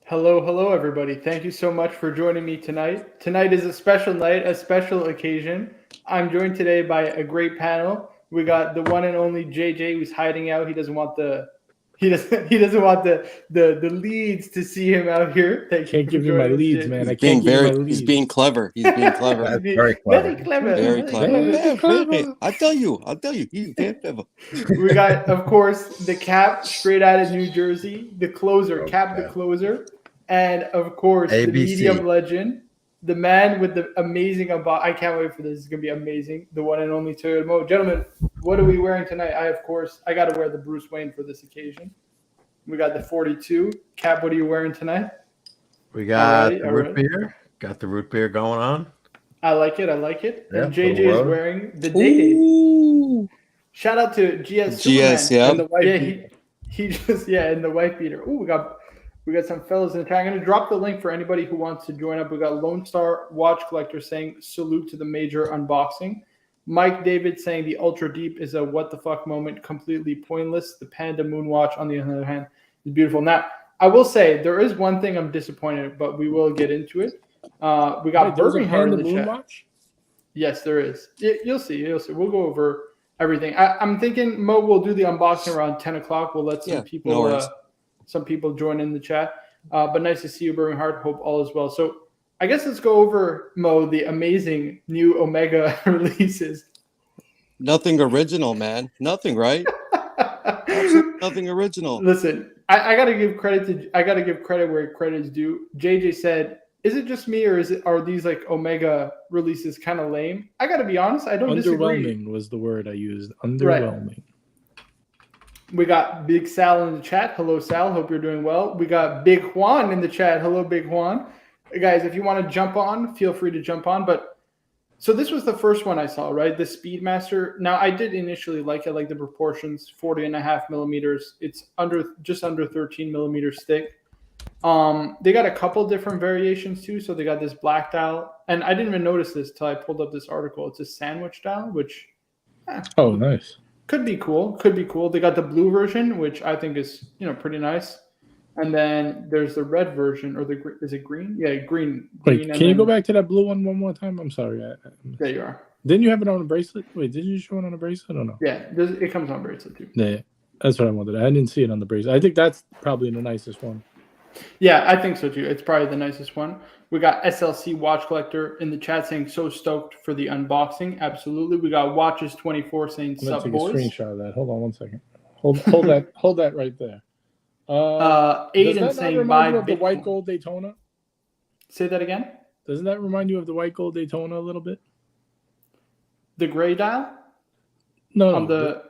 Hello, hello, everybody. Thank you so much for joining me tonight. Tonight is a special night, a special occasion. I'm joined today by a great panel. We got the one and only JJ, who's hiding out. He doesn't want the leads to see him out here. Thank you Can't for give you my joining us, leads, JJ. man. He's I being can't give you my very, leads. he's being clever. He's being clever. That's very clever. Very clever. Very clever. Very clever. I'll tell you. He's very clever. We got, of course, the Cap straight out of New Jersey, the closer, Okay. Cap the closer, and of course the ABC. medium legend, the man with the amazing I can't wait for this. It's gonna be amazing. The one and only Toyota Mo. Gentlemen, what are we wearing tonight? I got to wear the Bruce Wayne for this occasion. We got the 42. Cap, what are you wearing tonight? We got Alrighty, the root beer. Got the root beer going on. I like it. Yeah, And JJ is little road. wearing the Day. Ooh. Shout out to GS GS, Superman. yeah. And the white Yeah, beater. he just in the white beater. Ooh, we got some fellas in the chat. I'm gonna drop the link for anybody who wants to join up. We got Lone Star Watch Collector saying salute to the major unboxing. Mike David saying the Ultra Deep is a what the fuck moment, completely pointless. The Panda Moon Watch, on the other hand, is beautiful. Now, I will say there is one thing I'm disappointed, but we will get into it. We got There's a Birmingham Panda in the Moon chat. Watch? Yes, there is. You'll see. We'll go over everything. I'm thinking Mo will do the unboxing around 10 o'clock. We'll let Yeah, no worries. some people join in the chat. But nice to see you, Birmingham. Hope all is well. So I guess let's go over, Mo, the amazing new Omega releases. Nothing original, man. Nothing, right? Absolutely nothing original. Listen, I gotta give credit where credit is due. JJ said, "Is it just me, or are these like Omega releases kind of lame?" I gotta be honest, I don't disagree. Underwhelming was the word I used. Underwhelming. We got Big Sal in the chat. Hello, Sal. Hope you're doing well. We got Big Juan in the chat. Hello, Big Juan. Guys, if you want to jump on, feel free to jump on. But so this was the first one I saw, right? The Speedmaster. Now, I did initially like it, like the proportions, 40.5 millimeters. It's just under 13 millimeters thick. They got a couple different variations too. So they got this black dial, and I didn't even notice this till I pulled up this article. It's a sandwich dial, which Oh, nice. could be cool. They got the blue version, which I think is pretty nice. And then there's the red version, or is it green? Yeah, green. Wait, can you go back to that blue one more time? I'm sorry. There you are. Didn't you have it on a bracelet? Wait, did you show it on a bracelet or no? Yeah, it comes on bracelet too. Yeah, that's what I wanted. I didn't see it on the bracelet. I think that's probably the nicest one. Yeah, I think so too. It's probably the nicest one. We got SLC Watch Collector in the chat saying so stoked for the unboxing. Absolutely. We got Watches 24 saying I'm gonna sup take boys. a screenshot of that. Hold on one second. Hold that right there. Does Aiden that not saying remind you buy of the Bitcoin. white gold Daytona? Say that again. Doesn't that remind you of the white gold Daytona a little bit? The gray dial? No, On the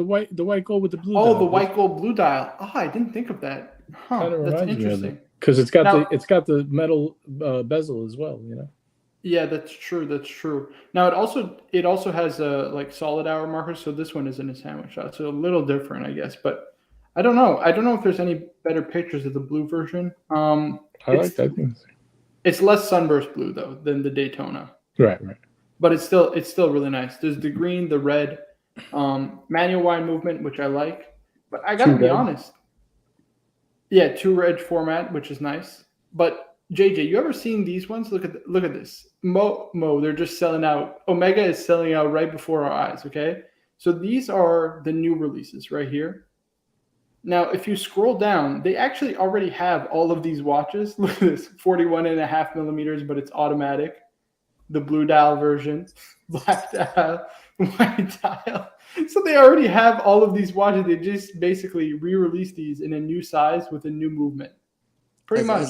white gold with the blue. Oh, dial. the white gold blue dial. Oh, I didn't think of that. Huh, Kind of that's reminds me of interesting. it because it's got Now- the metal bezel as well. You know. Yeah, that's true. Now it also has a like solid hour markers, so this one isn't a sandwich shot. So a little different, I guess. But I don't know. I don't know if there's any better pictures of the blue version. I like that. It's less sunburst blue though than the Daytona. Right. But it's still really nice. There's the green, the red, manual wine movement, which I like. But I gotta be honest. Yeah, 2-reg format, which is nice. But JJ, you ever seen these ones? Look at this. Mo, they're just selling out. Omega is selling out right before our eyes, okay? So these are the new releases right here. Now, if you scroll down, they actually already have all of these watches. Look at this, 41.5 millimeters, but it's automatic. The blue dial version, black dial, white dial. So they already have all of these watches. They just basically re-released these in a new size with a new movement. Pretty much.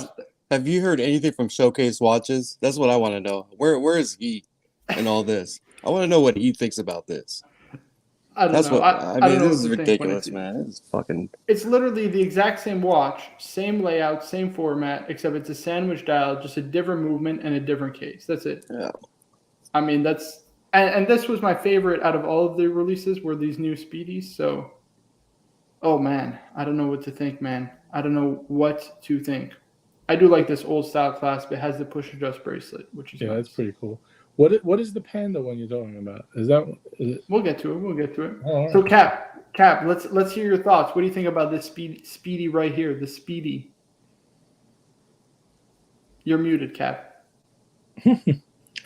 Have you heard anything from Showcase Watches? That's what I want to know. Where is he in all this? I want to know what he thinks about this. I don't know. I mean, this is ridiculous, man. It's fucking. It's literally the exact same watch, same layout, same format, except it's a sandwich dial, just a different movement and a different case. That's it. Yeah. I mean, and this was my favorite out of all of the releases were these new Speedies. So, oh man, I don't know what to think, man. I don't know what to think. I do like this old style clasp. It has the push adjust bracelet, which is nice. That's pretty cool. What is the Panda one you're talking about? Is it? We'll get to it. Oh, right. So Cap, let's hear your thoughts. What do you think about this Speedy right here? The Speedy. You're muted, Cap.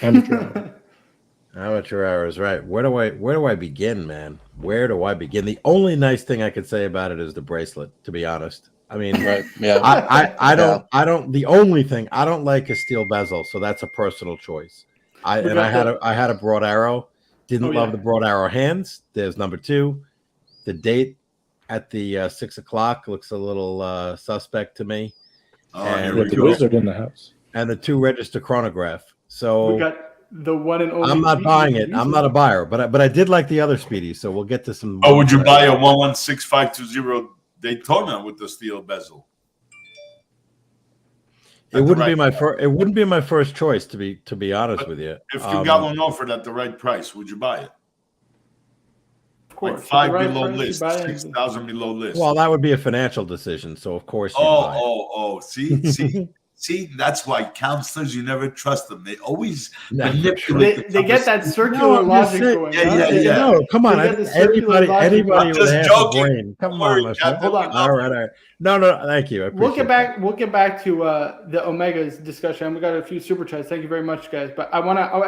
Amateur hour is right. Where do I begin, man? Where do I begin? The only nice thing I could say about it is the bracelet, to be honest. I mean, Right. Yeah. I don't. The only thing I don't like is steel bezel, so that's a personal choice. I had a broad arrow. Didn't love the broad arrow hands. There's number 2. The date at the 6 o'clock looks a little suspect to me. And with the wizard in the house. And the 2 register chronograph. So we got the one and only. I'm not buying it. I'm not a buyer, but I did like the other Speedy. So we'll get to some. Oh, would you buy a 116520 Daytona with the steel bezel? It wouldn't be my first. It wouldn't be my first choice, to be honest with you. If you got one offered at the right price, would you buy it? Of course, like 5 right below price, list, 6,000 below list. Well, that would be a financial decision, so of course. See, that's why counselors, you never trust them. They always manipulate. They get that circular logic going. Yeah. No, come on. Anybody would have a brain. Come on, hold on. All right. No, thank you. We'll get back to the Omegas discussion. We got a few super chats. Thank you very much, guys. But I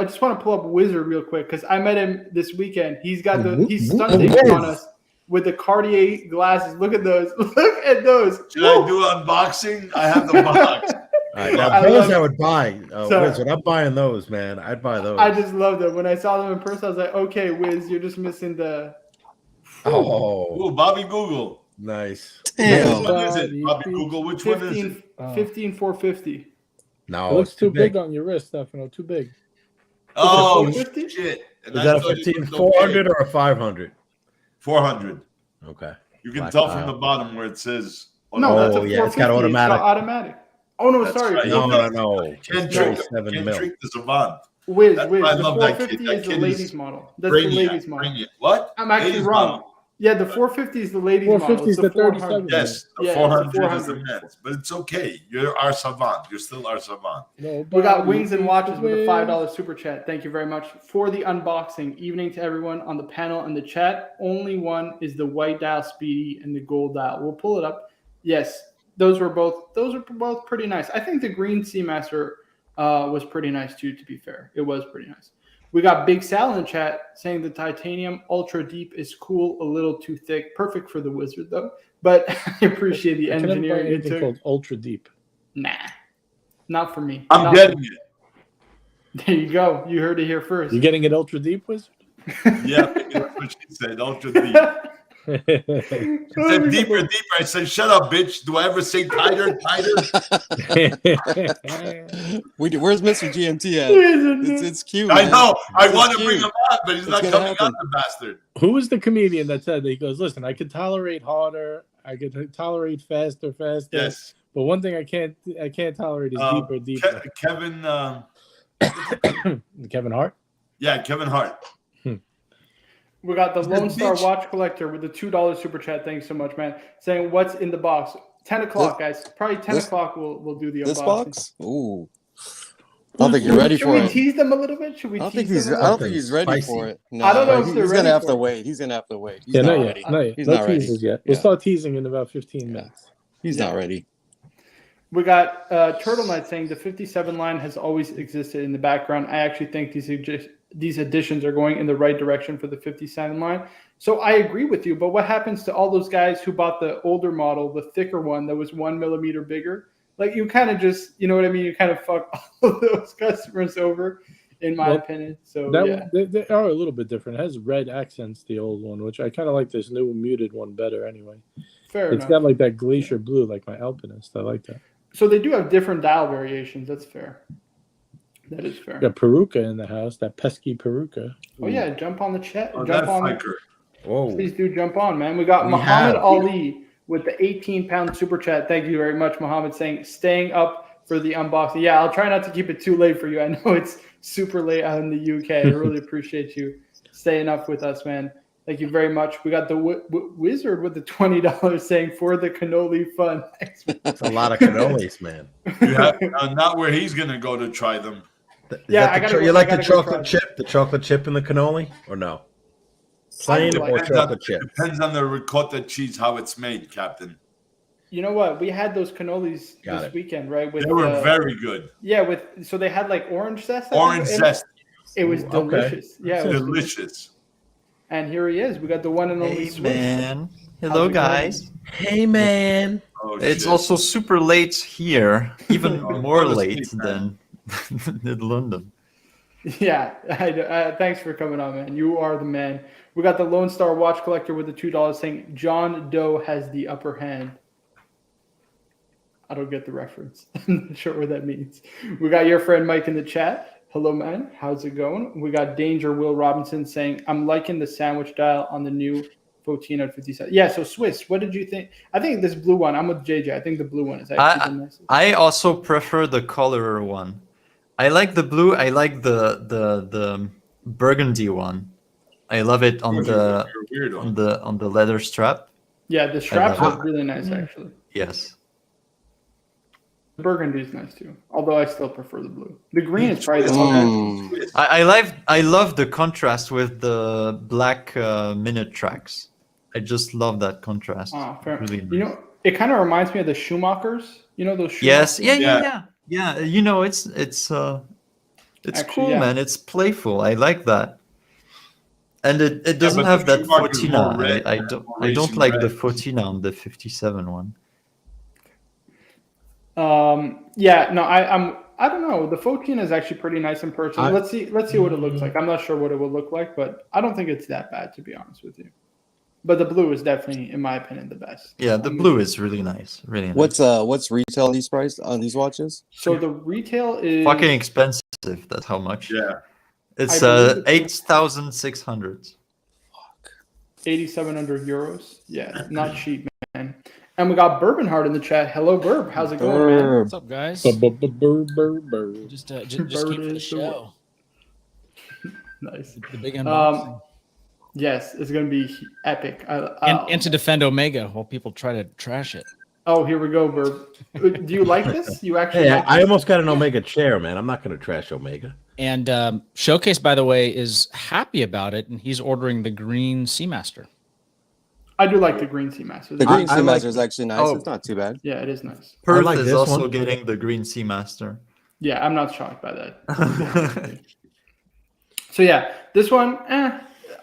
just want to pull up Wizard real quick because I met him this weekend. He's stunting on us with the Cartier glasses. Look at those. Look at those. Should I do an unboxing? I have the box. Now, those I would buy. Wizard, I'm buying those, man. I'd buy those. I just love them. When I saw them in person, I was like, okay, Wiz, you're just missing the. Oh, Bobby Google. Nice. Which one is it? Bobby Google, which one is it? 15450. No, it looks too big on your wrist, Stefano. Too big. Oh, shit. Is that a 15400 or a 500? 400. Okay. You can tell from the bottom where it says. No, that's a 450. It's got automatic. It's got automatic. Oh no, that's sorry. Right. No. Can't drink the Savant. Wiz, the 450 is the ladies model. That's the ladies model. What? I'm actually wrong. Model. Yeah, the 450 is the ladies model. 450 is the 37. Yes, the 400 is the men's. But it's okay. You're our savant. You're still our savant. We got Wings and Watches with a $5 super chat. Thank you very much for the unboxing. Evening to everyone on the panel and the chat. Only one is the white dial Speedy and the gold dial. We'll pull it up. Yes, those are both pretty nice. I think the green Seamaster was pretty nice too, to be fair. It was pretty nice. We got Big Sal in the chat saying the titanium ultra deep is cool, a little too thick. Perfect for the Wizard though. But I appreciate the engineering it took. Called ultra deep. Nah, not for me. I'm getting it. There you go. You heard it here first. You getting it ultra deep, Wizard? Yeah, that's what she said. Ultra deep. She said deeper. I said, shut up, bitch. Do I ever say tighter? Where's Mr. GMT at? It's cute. I know. I want to bring him on, but he's not coming on, the bastard. Who was the comedian that said that? He goes, listen, I can tolerate harder. I can tolerate faster. Yes. But one thing I can't tolerate is deeper. Kevin. Kevin Hart? Yeah, Kevin Hart. We got the Lone Star Watch Collector with the $2 super chat. Thanks so much, man. Saying what's in the box. 10 o'clock, guys. Probably 10 o'clock we'll do the unboxing. This box? Ooh. I don't think you're ready for it. Should we tease them a little bit? I don't think he's ready for it. No, I don't know if they're ready. He's gonna have to wait. He's not ready. He's not ready. Yet. We'll start teasing in about 15 minutes. He's not ready. We got Turtle Knight saying the 57 line has always existed in the background. I actually think these additions are going in the right direction for the 57 line. So I agree with you, but what happens to all those guys who bought the older model, the thicker one that was 1 millimeter bigger? Like you kind of just, you know what I mean? You kind of fuck all of those customers over, in my opinion. So they are a little bit different. It has red accents, the old one, which I kind of like this new muted one better anyway. Fair enough. It's got like that glacier blue, like my Alpinist. I like that. So they do have different dial variations. That's fair. That is fair. Got Peruka in the house, that pesky Peruka. Oh yeah, jump on the chat. Oh, jump on. Fiker. Whoa. Please do jump on, man. We got Muhammad Ali with the 18-pound super chat. Thank you very much, Muhammad, saying staying up for the unboxing. Yeah, I'll try not to keep it too late for you. I know it's super late out in the UK. I really appreciate you staying up with us, man. Thank you very much. We got the Wizard with the $20 saying for the cannoli fun. That's a lot of cannolis, man. You have, not where he's going to go to try them. You like the chocolate chip? The chocolate chip in the cannoli, or no? Plain or chocolate chip? Depends on the ricotta cheese, how it's made, Captain. You know what? We had those cannolis Got this it. weekend, right? With They were very good. yeah, so they had like orange zest. I Orange think, and zest, It was Ooh, okay. delicious. Yeah, it was delicious. And here he is. We got the one and only Hey Swiss. man, How's hello it going? guys. Hey man. Oh, It's shit. also super late here, even Oh, more go to late sleep, than in London. Yeah, thanks for coming on, man. You are the man. We got the Lone Star watch collector with the $2 saying John Doe has the upper hand. I don't get the reference. I'm not sure what that means. We got your friend Mike in the chat. Hello, man. How's it going? We got Danger Will Robinson saying, I'm liking the sandwich dial on the new 1457. Yeah, so Swiss, what did you think? I think this blue one, I'm with JJ. I think the blue one is actually the nicest. I also prefer the color one. I like the blue. I like the burgundy one. I love it on the You're a weirdo. on the leather strap. Yeah, the straps love are really nice, actually. Yes. The burgundy is nice, too. Although I still prefer the blue. The green is probably the Mm. I love the contrast with the black minute tracks. I just love that contrast. Oh, fair. Really You know, it kind of reminds me of the Schumachers. You know those Schumachers? Yes, Yeah. yeah. You know, it's Actually, cool, yeah. man. It's playful. I like that. And it doesn't but have the that Schumacher's more 14 red, I more don't racing like red. the 14 on the 57 one. Yeah, no, I don't know. The 14 is actually pretty nice in person. Let's see what it looks like. I'm not sure what it will look like, but I don't think it's that bad, to be honest with you. But the blue is definitely, in my opinion, the best. Yeah, the blue is really nice. Really nice. What's retail these price on these watches? So the retail is Fucking expensive. That's how much. Yeah. It's I believe it's 8,600. 8,700 euros. Yeah, not cheap, man. And we got Bourbon Heart in the chat. Hello, Burb. How's it going, man? Burb. What's up, guys? Burr. Just came for the Bird is the show. Nice. The big unboxing. Yes, it's going to be epic. And to defend Omega while people try to trash it. Oh, here we go, Burb. Do you like this? You actually Hey, like I almost got an Omega chair, man. I'm not going to trash Omega. And Showcase, by the way, is happy about it, and he's ordering the green Seamaster. I do like the green Seamaster. The green I like- Seamaster is actually nice. Oh. It's not too bad. Yeah, it is nice. Perth like is this also one. getting the Green Seamaster. Yeah, I'm not shocked by that. So yeah, this one,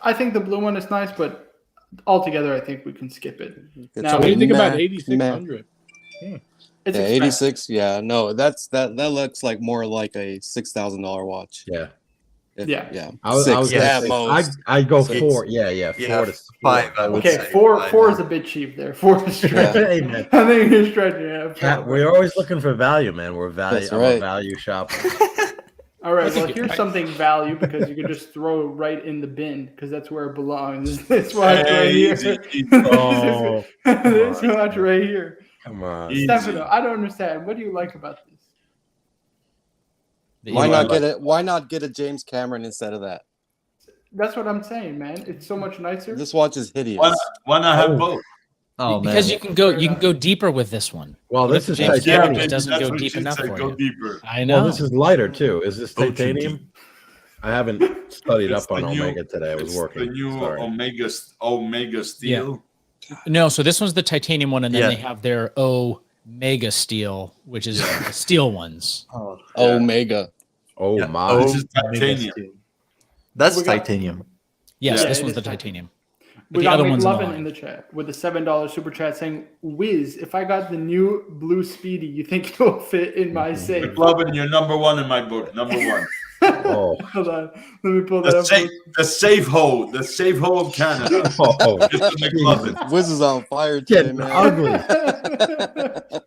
I think the blue one is nice, but altogether, I think we can skip it. It's Now- What do you think about meh, 8,600? It's Yeah, expensive. 86. Yeah, no, that looks like more like a $6,000 watch. Yeah. Yeah. yeah. I was Six gonna at say, most. I'd go Six. 4. Yeah, 4 to 5. I would Okay, say. four Five. is a bit cheap there. 4 is stretching. Yeah. Hey, man. I think you're stretching it. Cat, we're always looking for value, man. We're value. That's I'm right. a value shopper. All right, That's well, a good here's price. something value because you can just throw it right in the bin because that's where it belongs. This watch right here. Easy, easy. Oh, This come on. watch right here. Come on. Easy. Stefano, I don't understand. What do you like about this? that Why you not like. get it? Why not get a James Cameron instead of that? That's what I'm saying, man. It's so much nicer. This watch is hideous. Why not have Oh. both? Oh, man. Because you can go deeper with this one. Well, this is James Yeah, Cameron titanium. baby, doesn't that's go what deep she enough said, for go you. deeper. I know. Well, this is lighter too. Is this Go too titanium? I haven't studied It's up on the new- Omega today. I was It's working. the new Sorry. Omega steel. No, so this one's the titanium one, and then Yeah. they have their Mega Steel, which is the steel ones. Oh, Omega. Oh yeah. my! Oh, This is titanium. That's We got- titanium. Yes, Yeah, this it one's is the titanium. titanium. But We the got other one's in the McLovin in line. the chat with a $7 super chat saying, Wiz, if I got the new blue Speedy, you think it will fit in my safe? McLovin, you're number one in my book. Number one. Oh, Hold on. Let me pull that up. The safe hole of Canada. oh, Mr. McLovin. Wiz is on fire today, getting man. ugly.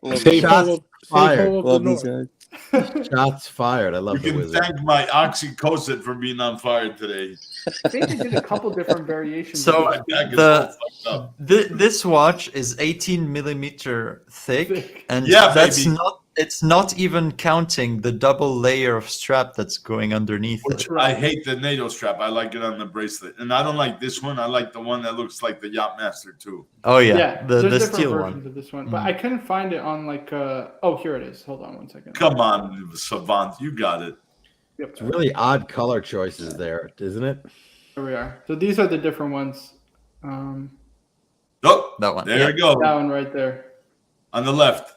Love Safe these- Shots hole fired. of the love these North. guys. Shots fired. I You love the can wizard. thank my oxycodone for being on fire today. I think they did a couple different variations. So, of My it. back is The- all fucked up. This watch is 18 millimeter thick, Thick. and Yeah, that's baby. not. It's not even counting the double layer of strap that's going underneath Which it. I hate the NATO strap. I like it on the bracelet. And I don't like this one. I like the one that looks like the Yachtmaster too. Oh Yeah, yeah, the there's different steel versions one. of this one, but I couldn't find it on like. Oh, here it is. Hold on one second. Come on, Savant. You got it. Yep. It's really odd color choices there, isn't it? Here we are. So these are the different ones. Oh, That one. there Yeah. you go. That one right there. On the left.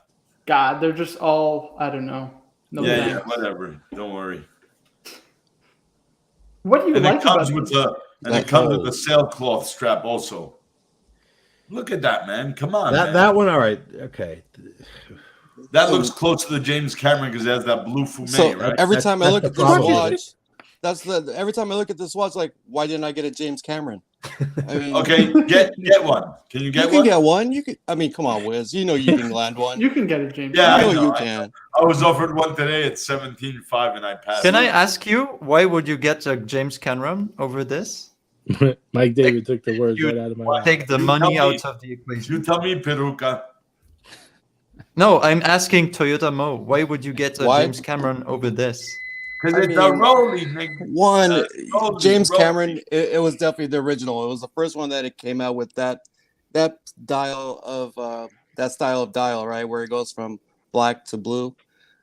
God, they're just all, I don't know. No Yeah, thanks. whatever. Don't worry. What do you And like it comes about with these? the sailcloth strap also. Look at that, man. Come on, man. That one, all right, okay. That looks close to the James Cameron because it has that blue fume, So right? every That's- time I that's look the at this problem. watch, every time I look at this watch, like, why didn't I get a James Cameron? I mean, Okay, get one. Can you get you can one? get one. You can. I mean, come on, Wiz. You know you can land one. You can get it, James. Yeah, you I know know, you I can. I was offered one today at 17.5 and I passed. Can I it. ask you why would you get a James Cameron over this? Mike David took the words You right out of my mouth. Take the You money tell me. out of the equation. You tell me, Peruka. No, I'm asking Toyota Mo. Why would you get a Why? James Cameron over this? Because I it's a mean, Rolly, nigga. One, Rolly, James Rolly. Cameron. It was definitely the original. It was the first one that it came out with that style of dial, right, where it goes from black to blue.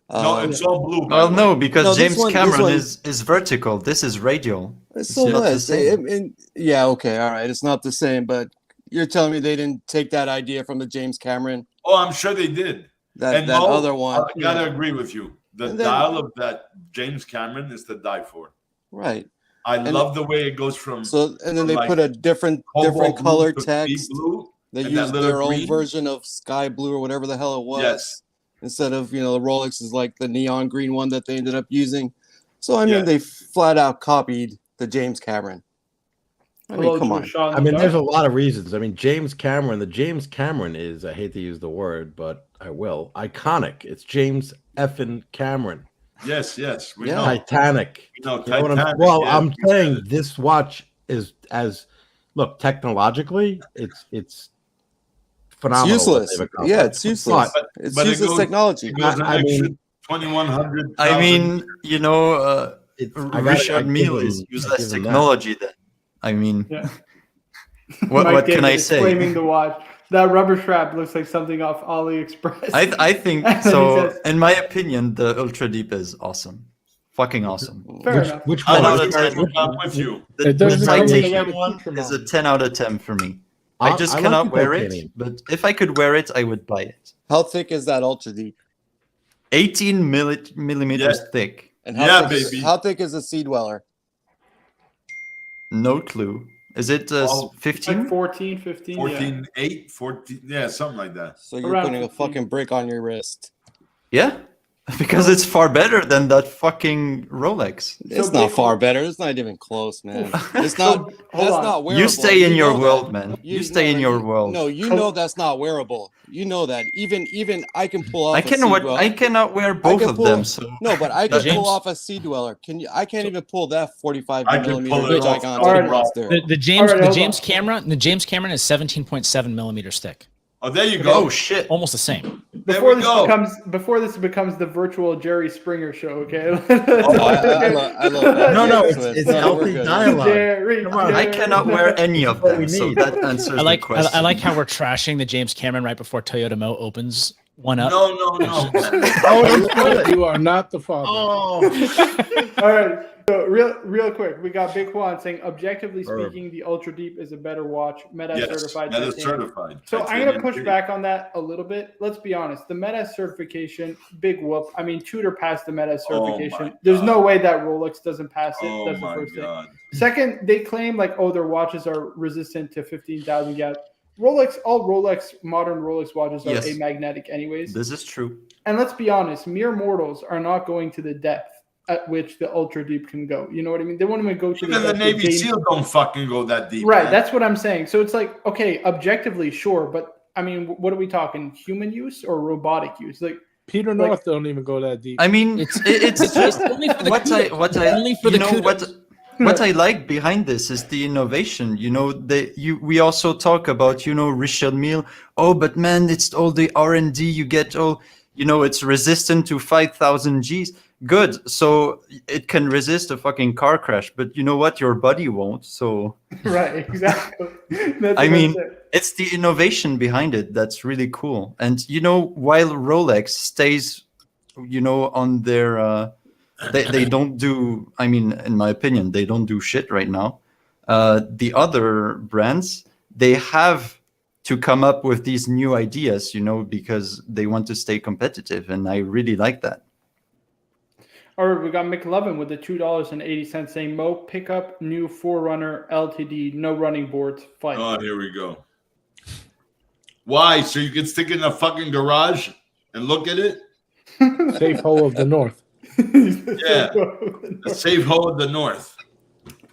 No, it's all blue. by Well, the no, way. because No, this James one- this Cameron one- is vertical. This is radial. It's It's so not the nice. same. Yeah, okay, all right. It's not the same, but you're telling me they didn't take that idea from the James Cameron, Oh, I'm sure they did. that Mo, other one, I gotta agree with you. The And then- dial of that James Cameron is to die for. right? I And- love the way it goes from So, and then they Like put a different cobalt color blue to text. deep blue. They and that used little their own green. version of sky blue or whatever the hell it was. Yes. Instead of, the Rolex is like the neon green one that they ended up using. So I mean, Yeah. they flat out copied the James Cameron. I mean, Hello come to a on. shot in I the mean, dark. there's a lot of reasons. I mean, the James Cameron is, I hate to use the word, but I will, iconic. It's James effing Cameron. Yes, we Yeah. know. Titanic. We know You know what I'm, Titanic, well, yeah, I'm we saying said it. this watch is technologically, it's phenomenal. It's what useless. they've accomplished. Yeah, it's useless. But- It's but it useless goes- technology. It goes an I extra mean- 2,100. I mean, Richard Mille is useless technology then. I mean, Yeah. what Mike can David I is say? Claiming the watch. That rubber strap looks like something off AliExpress. I think And then he so. says- In my opinion, the Ultra Deep is awesome. Fucking awesome. Fair enough. Which I Ten one? out like of you, 10. I'm with you. The It doesn't come with a titanium rubber one feature is a mount. 10 out of 10 for me. I I just like cannot the wear titanium. it, but if I could wear it, I would buy it. How thick is that Ultra Deep? 18 millimeters Yeah. thick. And Yeah, thick baby. how thick is a Sea Dweller? No clue. Is it Oh, Like 15? 14, 15. 14, 8, 14, yeah, something like that. So you're Around putting a 15. fucking brick on your wrist. Yeah. Because it's far better than that fucking Rolex. It's So not big- far better. It's not even close, man. It's not. hold That's on. not wearable. You stay in your know world, that. man. You stay in your world. No, you know that's not wearable. You know that. Even I can pull off. I a Sea cannot. Dweller. I cannot wear both can of pull- them. So No, but I can James- pull off a Sea Dweller. Can you? I can't even pull that 45 I can millimeter pull it off. gigantic Alright. monster. The James All right, hold the James Cameron is 17.7 millimeters thick. Oh, there you go. oh shit. Almost the same. There Before we this go. becomes the virtual Jerry Springer show, okay? Oh, I love that. No, Yeah, it's no, healthy we're good. dialogue. Jerry, Come on. I cannot wear any of what we them, so need. that answers I the like question. I like how we're trashing the James Cameron right before Toyota Mo opens one up. No. You are not the father. Oh, All right. So real quick, we got Big Juan saying, objectively Herb. speaking, the Ultra Deep is a better watch, Meta Yes, certified. that is titanium. certified. So I'm Titanium gonna push too. back on that a little bit. Let's be honest. The Meta certification, big whoop. I mean, Tudor passed the Meta certification. my There's God. no way that Rolex doesn't pass it. Oh That's the my first thing. god. Second, they claim like, oh, their watches are resistant to 15,000 gallons. All modern Rolex watches are Yes. amagnetic anyways. This is true. And let's be honest, mere mortals are not going to the depth at which the Ultra Deep can go. You know what I mean? They won't even go to Even the depth Navy that they- SEAL don't fucking go that deep. Right, man. that's what I'm saying. So it's like, okay, objectively, sure, but I mean, what are we talking? Human use or robotic use? Like, Peter North don't even go that deep. I mean, it's only for the what I only for you the know kudos. what I like behind this is the innovation. You know, we also talk about, you know, Richard Mille. Oh, but man, it's all the R&D you get. Oh, you know, it's resistant to 5,000 Gs. Good, so it can resist a fucking car crash. But you know what? Your body won't. So right, exactly. That's I what mean, I'm saying. it's the innovation behind it that's really cool. And you know, while Rolex stays, you know, on their they don't do, I mean, in my opinion, they don't do shit right now. The other brands, they have to come up with these new ideas, because they want to stay competitive, and I really like that. All right, we got McLovin with the $2.80 saying Mo pickup new Forerunner LTD, no running boards, fight. Oh, here we go. Why? So you can stick it in a fucking garage and look at it? Safe hole of the North. Yeah. The safe hole of the North.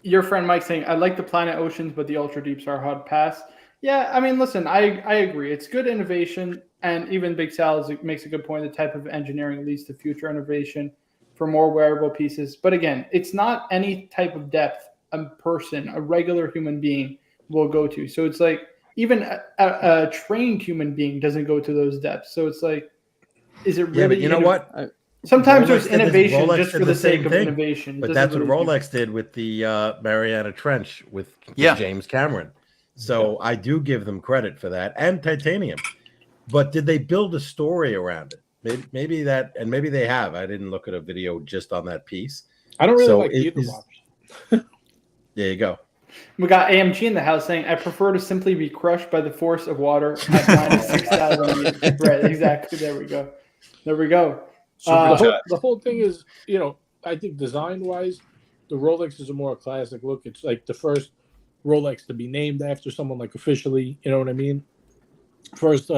Your friend Mike saying, I like the Planet Oceans, but the Ultra Deeps are a hard pass. Yeah, I mean, listen, I agree. It's good innovation, and even Big Sal makes a good point. The type of engineering leads to future innovation for more wearable pieces. But again, it's not any type of depth a person, a regular human being will go to. So it's like even a trained human being doesn't go to those depths. So it's like, is it really? Yeah, but you know what? Sometimes Rolex there's did this- innovation Rolex just did for the same sake of thing. innovation. But Doesn't that's what really Rolex did with the Mariana Trench with Yeah. James Cameron. So I do give them credit for that, and titanium. But did they build a story around it? Maybe that, and maybe they have. I didn't look at a video just on that piece. I don't really So like it either is- watch. There you go. We got AMG in the house saying, I prefer to simply be crushed by the force of water at minus 6,000 meters. Right, exactly. There we go. There we go. The whole thing is, I think design-wise, the Rolex is a more classic look. It's like the first Rolex to be named after someone, like officially, you know what I mean? First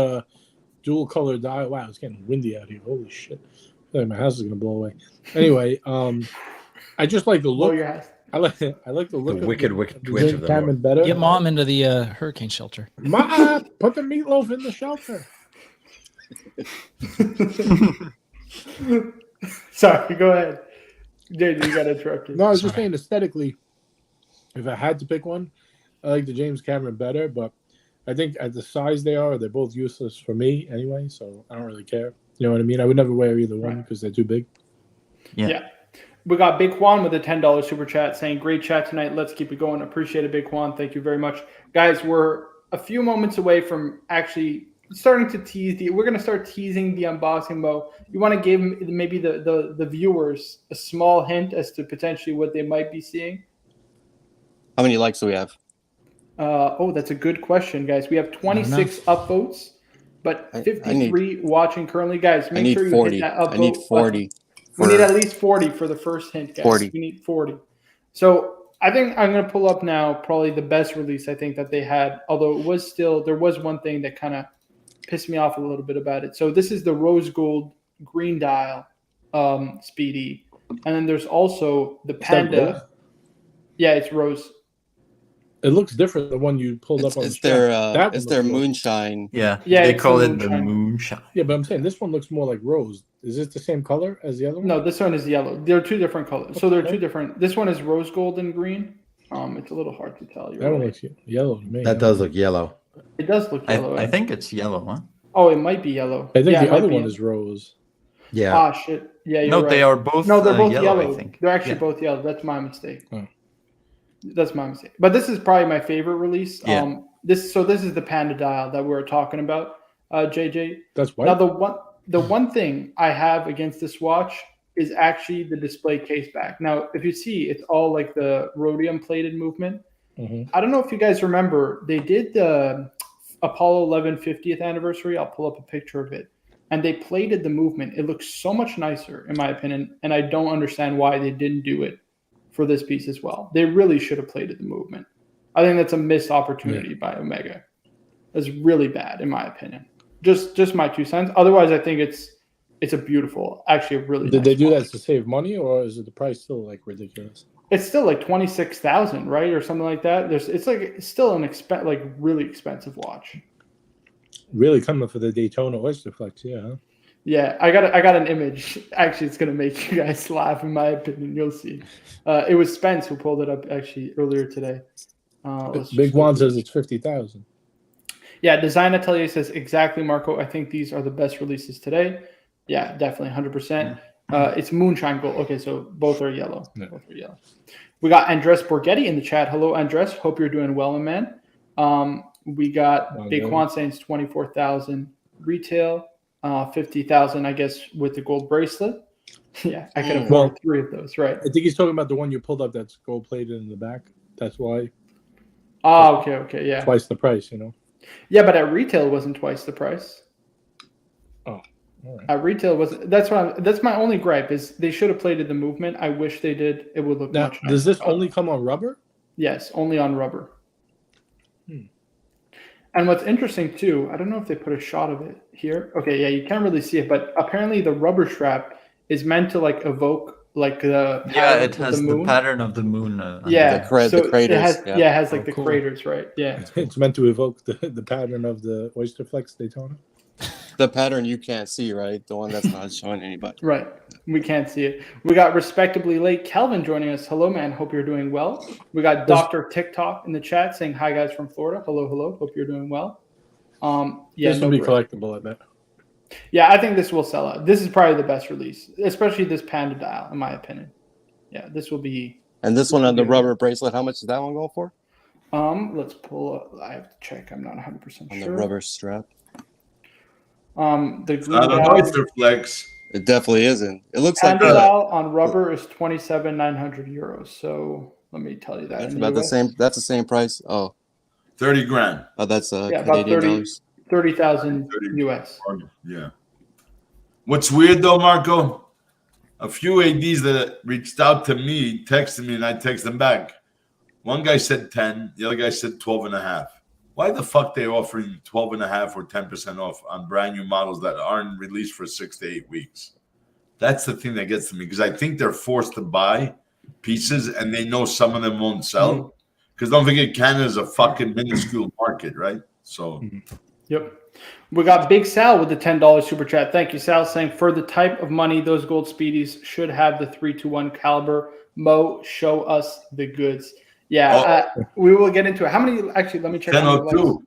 dual color dial. Wow, it's getting windy out here. Holy shit. I feel like my house is going to blow away. Anyway, I just like the Blow look. your house. I like the look The of wicked the twitch James of the Cameron North. better. Get mom into the hurricane shelter. Ma, put the meatloaf in the shelter. Sorry, go ahead. JJ, you got interrupted. No, I was just saying aesthetically, if I had to pick one, I like the James Cameron better, but I think at the size they're both useless for me anyway, so I don't really care. You know what I mean? I would never wear either one because they're too big. Yeah. We got Big Juan with a $10 super chat saying, great chat tonight. Let's keep it going. Appreciate it, Big Juan. Thank you very much. Guys, we're a few moments away from actually starting to tease we're going to start teasing the unboxing, Mo. You want to give maybe the viewers a small hint as to potentially what they might be seeing? How many likes do we have? That's a good question, guys. We have 26 upvotes, but 53 watching currently. Guys, make sure you 40. hit that upvote. I need 40. We need at least 40 for the first hint, guys. 40. We need 40. So I think I'm going to pull up now probably the best release I think that they had, although there was one thing that kind of pissed me off a little bit about it. So this is the rose gold green dial Speedy. And then there's also the Panda. Yeah, it's rose. It looks different than the one you pulled up on It's the their It's their moonshine. Yeah, Yeah, they it's call the it the moonshine. moonshine. Yeah, but I'm saying this one looks more like rose. Is this the same color as the other one? No, this one is yellow. They're two different colors. So they're two different. This one is rose gold and green. It's a little hard to tell. That one looks yellow to me. That does look yellow. It does look yellow. I think it's yellow, huh? Oh, it might be yellow. I think Yeah, it the might other be one yellow. is rose. Yeah. Ah, shit. Yeah, you're No, right. they are both. No, they're both yellow. yellow. I think They're actually Yeah. both yellow. That's my mistake. Oh. That's my mistake. But this is probably my favorite release. Yeah. This is the Panda dial that we were talking about, JJ. That's white. Now the one thing I have against this watch is actually the display case back. Now, if you see, it's all like the rhodium plated movement. Mhm. I don't know if you guys remember, they did the Apollo 11 50th anniversary. I'll pull up a picture of it. And they plated the movement. It looks so much nicer, in my opinion. And I don't understand why they didn't do it for this piece as well. They really should have plated the movement. I think that's a missed opportunity by Omega. It's really bad, in my opinion. Just my 2 cents. Otherwise, I think it's a beautiful, actually a really Did nice they do watch. that to save money, or is it the price still like ridiculous? It's still like 26,000, right, or something like that. It's still an really expensive watch. Really coming for the Daytona Oyster Flex, yeah. Huh? Yeah, I got an image. Actually, it's gonna make you guys laugh. In my opinion, you'll see. It was Spence who pulled it up actually earlier today. Big Juan says it's 50,000. Yeah, Design Atelier says exactly, Marco. I think these are the best releases today. Yeah, definitely, 100%. It's Moonshine Gold. Okay, so both are yellow. Yeah. Both are yellow. We got Andres Borghetti in the chat. Hello, Andres. Hope you're doing well, my man. We got Big Juan saying it's 24,000 retail, 50,000, I guess, with the gold bracelet. Yeah, I can afford 3 of those, right? I think he's talking about the one you pulled up that's gold plated in the back. That's why. Oh, okay, yeah. Twice the price, you know. Yeah, but at retail it wasn't twice the price. Oh, all right. At retail was that's my only gripe is they should have plated the movement. I wish they did. It would look Now, much does nicer. this only come on rubber? Yes, only on rubber. Hmm. And what's interesting too, I don't know if they put a shot of it here. Okay, yeah, you can't really see it, but apparently the rubber strap is meant to like evoke like the Yeah, pattern it of has the moon. pattern of the moon. Yeah, The craters, it has yeah. it has like Oh, the cool. craters, right? Yeah. It's meant to evoke the pattern of the Oyster Flex Daytona. The pattern you can't see, right? The one that's not showing anybody. Right. We can't see it. We got respectably late Kelvin joining us. Hello, man. Hope you're doing well. We got Dr. TikTok in the chat saying hi, guys from Florida. Hello, hello. Hope you're doing well. Yeah, This will be collectible, I bet. Yeah, I think this will sell out. This is probably the best release, especially this Panda dial, in my opinion. Yeah, this will be. And this one on the rubber bracelet, how much is that one going for? Let's pull up. I have to check. I'm not 100% On sure. the rubber strap. The green Not an dial, oyster flex. It definitely isn't. It looks like Panda dial on rubber is 27,900 euros. So let me tell you that. that's in about the US. same. That's the same price. Oh, 30 grand. that's Yeah, about Canadian dollars. 30,000 US. Yeah. What's weird though, Marco? A few ADs that reached out to me, texted me, and I texted them back. One guy said 10, the other guy said 12 and a half. Why the fuck they offering 12 and a half or 10% off on brand new models that aren't released for 6 to 8 weeks? That's the thing that gets to me because I think they're forced to buy pieces and they know some of them won't sell. Because don't forget, Canada's a fucking minuscule market, right? So, Yep. We got Big Sal with the $10 super chat. Thank you, Sal, saying for the type of money, those gold speedies should have the 321 caliber. Mo, show us the goods. Yeah, we will get into it. How many? Actually, let me check. 1002.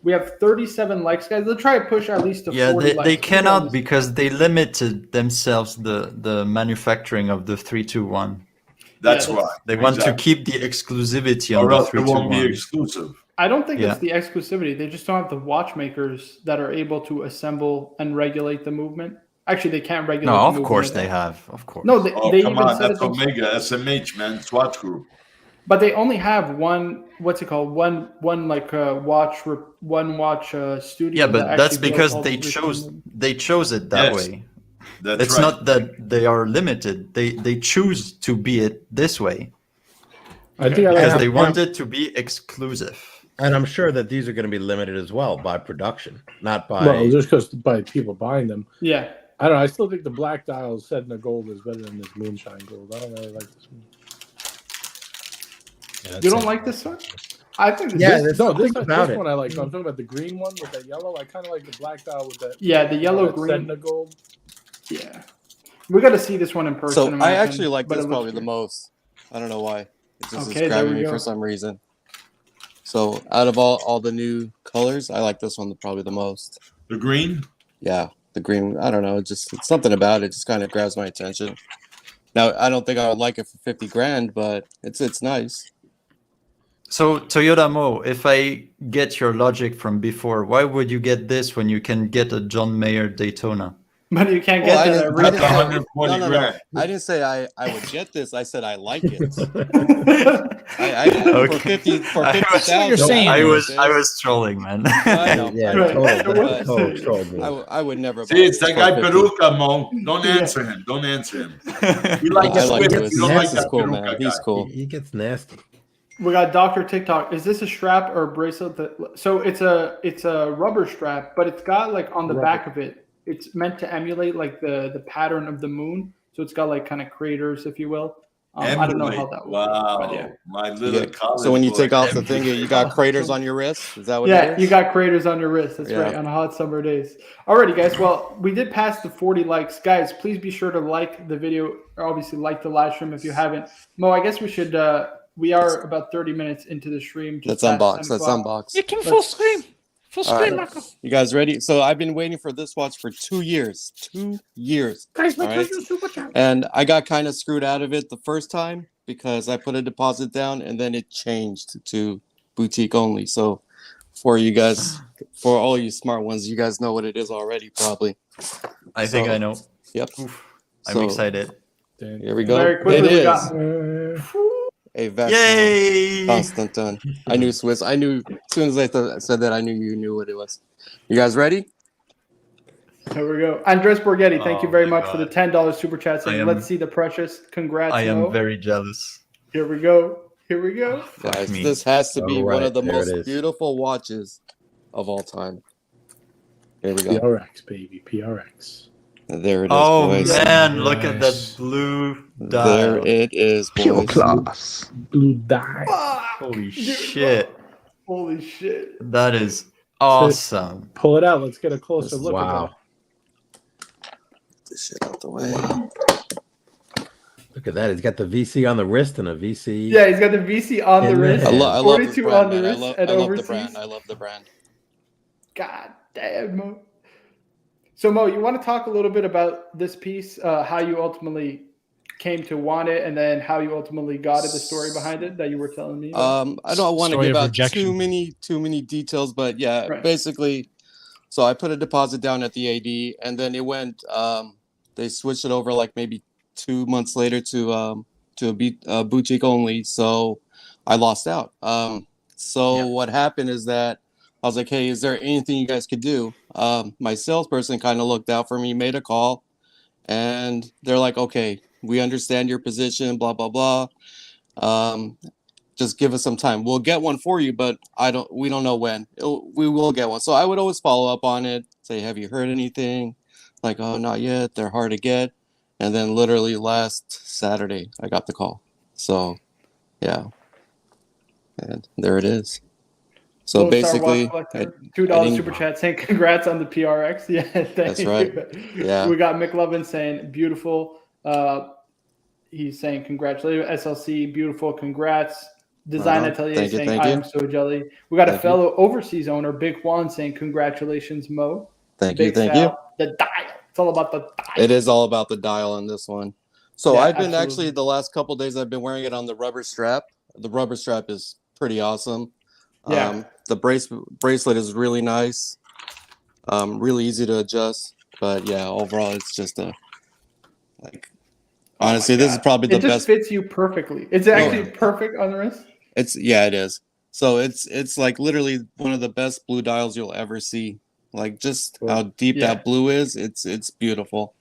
We have 37 likes, guys. Let's try to push at least to 40 likes. They cannot because they limited themselves the manufacturing of the 321. That's Yeah, why. They want to keep the exclusivity on Or the else it won't be 321. exclusive. I don't think Yeah. it's the exclusivity. They just don't have the watchmakers that are able to assemble and regulate the movement. Actually, they can't regulate No, the of movement course at they all. have. Of course. No, they Oh, they come even on. said That's it Omega, SMH, man. Swatch Group. but they only have one. What's it called? One like watch studio. Yeah, that but that's actually builds because all they the chose movement. it that Yes. way. That's It's right. not that they are limited. They choose to be it this way I think I because like they want it to be exclusive. And I'm sure that these are going to be limited as well by production, not by. well, just because by people buying them. Yeah. I don't know. I still think the black dial set in the gold is better than this moonshine gold. I don't really like this one. You don't like this one? I think Yeah, this, This one I like. I'm talking about the green one with that yellow. I kind of like the black dial with that. yeah, the yellow that green. Sedna gold. Yeah. We got to see this one in person. So in my I opinion, actually like but this it looks probably the good. most. I don't know why. It just Okay, is there grabbing we me go. for some reason. So out of all the new colors, I like this one probably the most. The green? Yeah, the green. I don't know. It's something about it just kind of grabs my attention. Now I don't think I would like it for 50 grand, but it's nice. So Toyota Mo, if I get your logic from before, why would you get this when you can get a John Mayer Daytona? But you can't Well, get I that didn't- at I That's didn't say- 120 no. grand. I didn't say I would get this. I said I like it. retail. I for Okay. 50 I was- what you're 50,000. saying. I was trolling, man. I know. Yeah, Right. total troll move. I would never. See, buy it's this that for guy 50. Peruca, Mo. Don't Yeah. answer him. Don't answer him. You like I the like Swift. Lewis. You don't like Lewis is that cool, Peruca man. guy. He's cool. He gets nasty. We got Dr. TikTok. Is this a strap or a bracelet? So it's a rubber strap, but it's got like on the Rubber. back of it. It's meant to emulate like the pattern of the moon. So it's got like kind of craters, if you will. I don't know how that works. Wow. But yeah. My little Yeah. college So when you boy, take off the emulate. thing, you got craters on your wrist. Is that what it Yeah, is? you got craters on your wrist. That's Yeah. right, on hot summer days. Alrighty, guys. Well, we did pass the 40 likes. Guys, please be sure to like the video, or obviously like the live stream if you haven't. Mo, I guess we should, we are about 30 minutes into the stream. Let's past unbox. 10 Let's o'clock. unbox. You can full screen. Full All screen, right. Marco. You guys ready? So I've been waiting for this watch for 2 years. 2 years. Guys, All right. And I got kind of screwed out of it the first time because I put a deposit down and then it changed to boutique only. So for you guys, for all you smart ones, you guys know what it is already, probably. I think So- I know. Yep. I'm So, excited. Here we go. Very quickly, It we is got a Vacheron Yay! Constantin. I knew Swiss. I knew as soon as I said that, I knew you knew what it was. You guys ready? Here we go. Andres Borghetti, thank you Oh very my much for the God. $10 super chat saying, I am- let's see the precious. Congrats, I Mo. am very jealous. Here we go. Here we go. Fuck Guys, me. this has to be All one right, of the there most it is. beautiful watches of all time. Here we go. PRX, baby. PRX. There it is, Oh boys. man, look at Nice. that blue There dial. it is, Pure boys. class. Blue dye. Holy Dude, shit. Holy shit. That is awesome. Pull it out. Let's get a closer look Wow. at Get this shit out the way. Look at that. He's got the VC on the wrist and a VC. Yeah, he's got the VC on the In the wrist. hand. I love this 42 brand, on the man. wrist and I love the overseas. brand. I love the brand. God damn, Mo. So, Mo, you want to talk a little bit about this piece, how you ultimately came to want it, and then how you ultimately got it, the story behind it that you were telling me about? I don't want to Story give of out rejection. too many details, but yeah, Right. basically, so I put a deposit down at the AD, and then it went. They switched it over like maybe 2 months later to a boutique only. So I lost out. So what happened is that I was like, hey, is there anything you guys could do? My salesperson kind of looked out for me, made a call, and they're like, okay, we understand your position, blah blah blah. Just give us some time. We'll get one for you, but we don't know when. We will get one. So I would always follow up on it, say, have you heard anything? Like, oh, not yet. They're hard to get. And then literally last Saturday, I got the call. So, yeah. And there it is. So Lone Star basically, Watch Collector, I $2 didn't- super chat saying congrats on the PRX. Yeah, thank That's you. right. Yeah. We got McLovin saying beautiful. He's saying congratulations. SLC, beautiful, congrats. Design Uh-huh. Atelier Thank you, saying thank I you. am so jelly. We got a Thank you. fellow overseas owner, Big Juan, saying congratulations, Mo. Thank you. Big Thank Sal. you. The dial. It's all about the dial. It is all about the dial on this one. So Yeah, I've been absolutely. actually the last couple days I've been wearing it on the rubber strap. The rubber strap is pretty awesome. Yeah. The bracelet is really nice. Really easy to adjust. But yeah, overall it's just honestly, this is probably the It just best. fits you perfectly. It's actually perfect on the wrist. It is. So it's like literally one of the best blue dials you'll ever see. Like just how deep Yeah. that blue is, it's beautiful.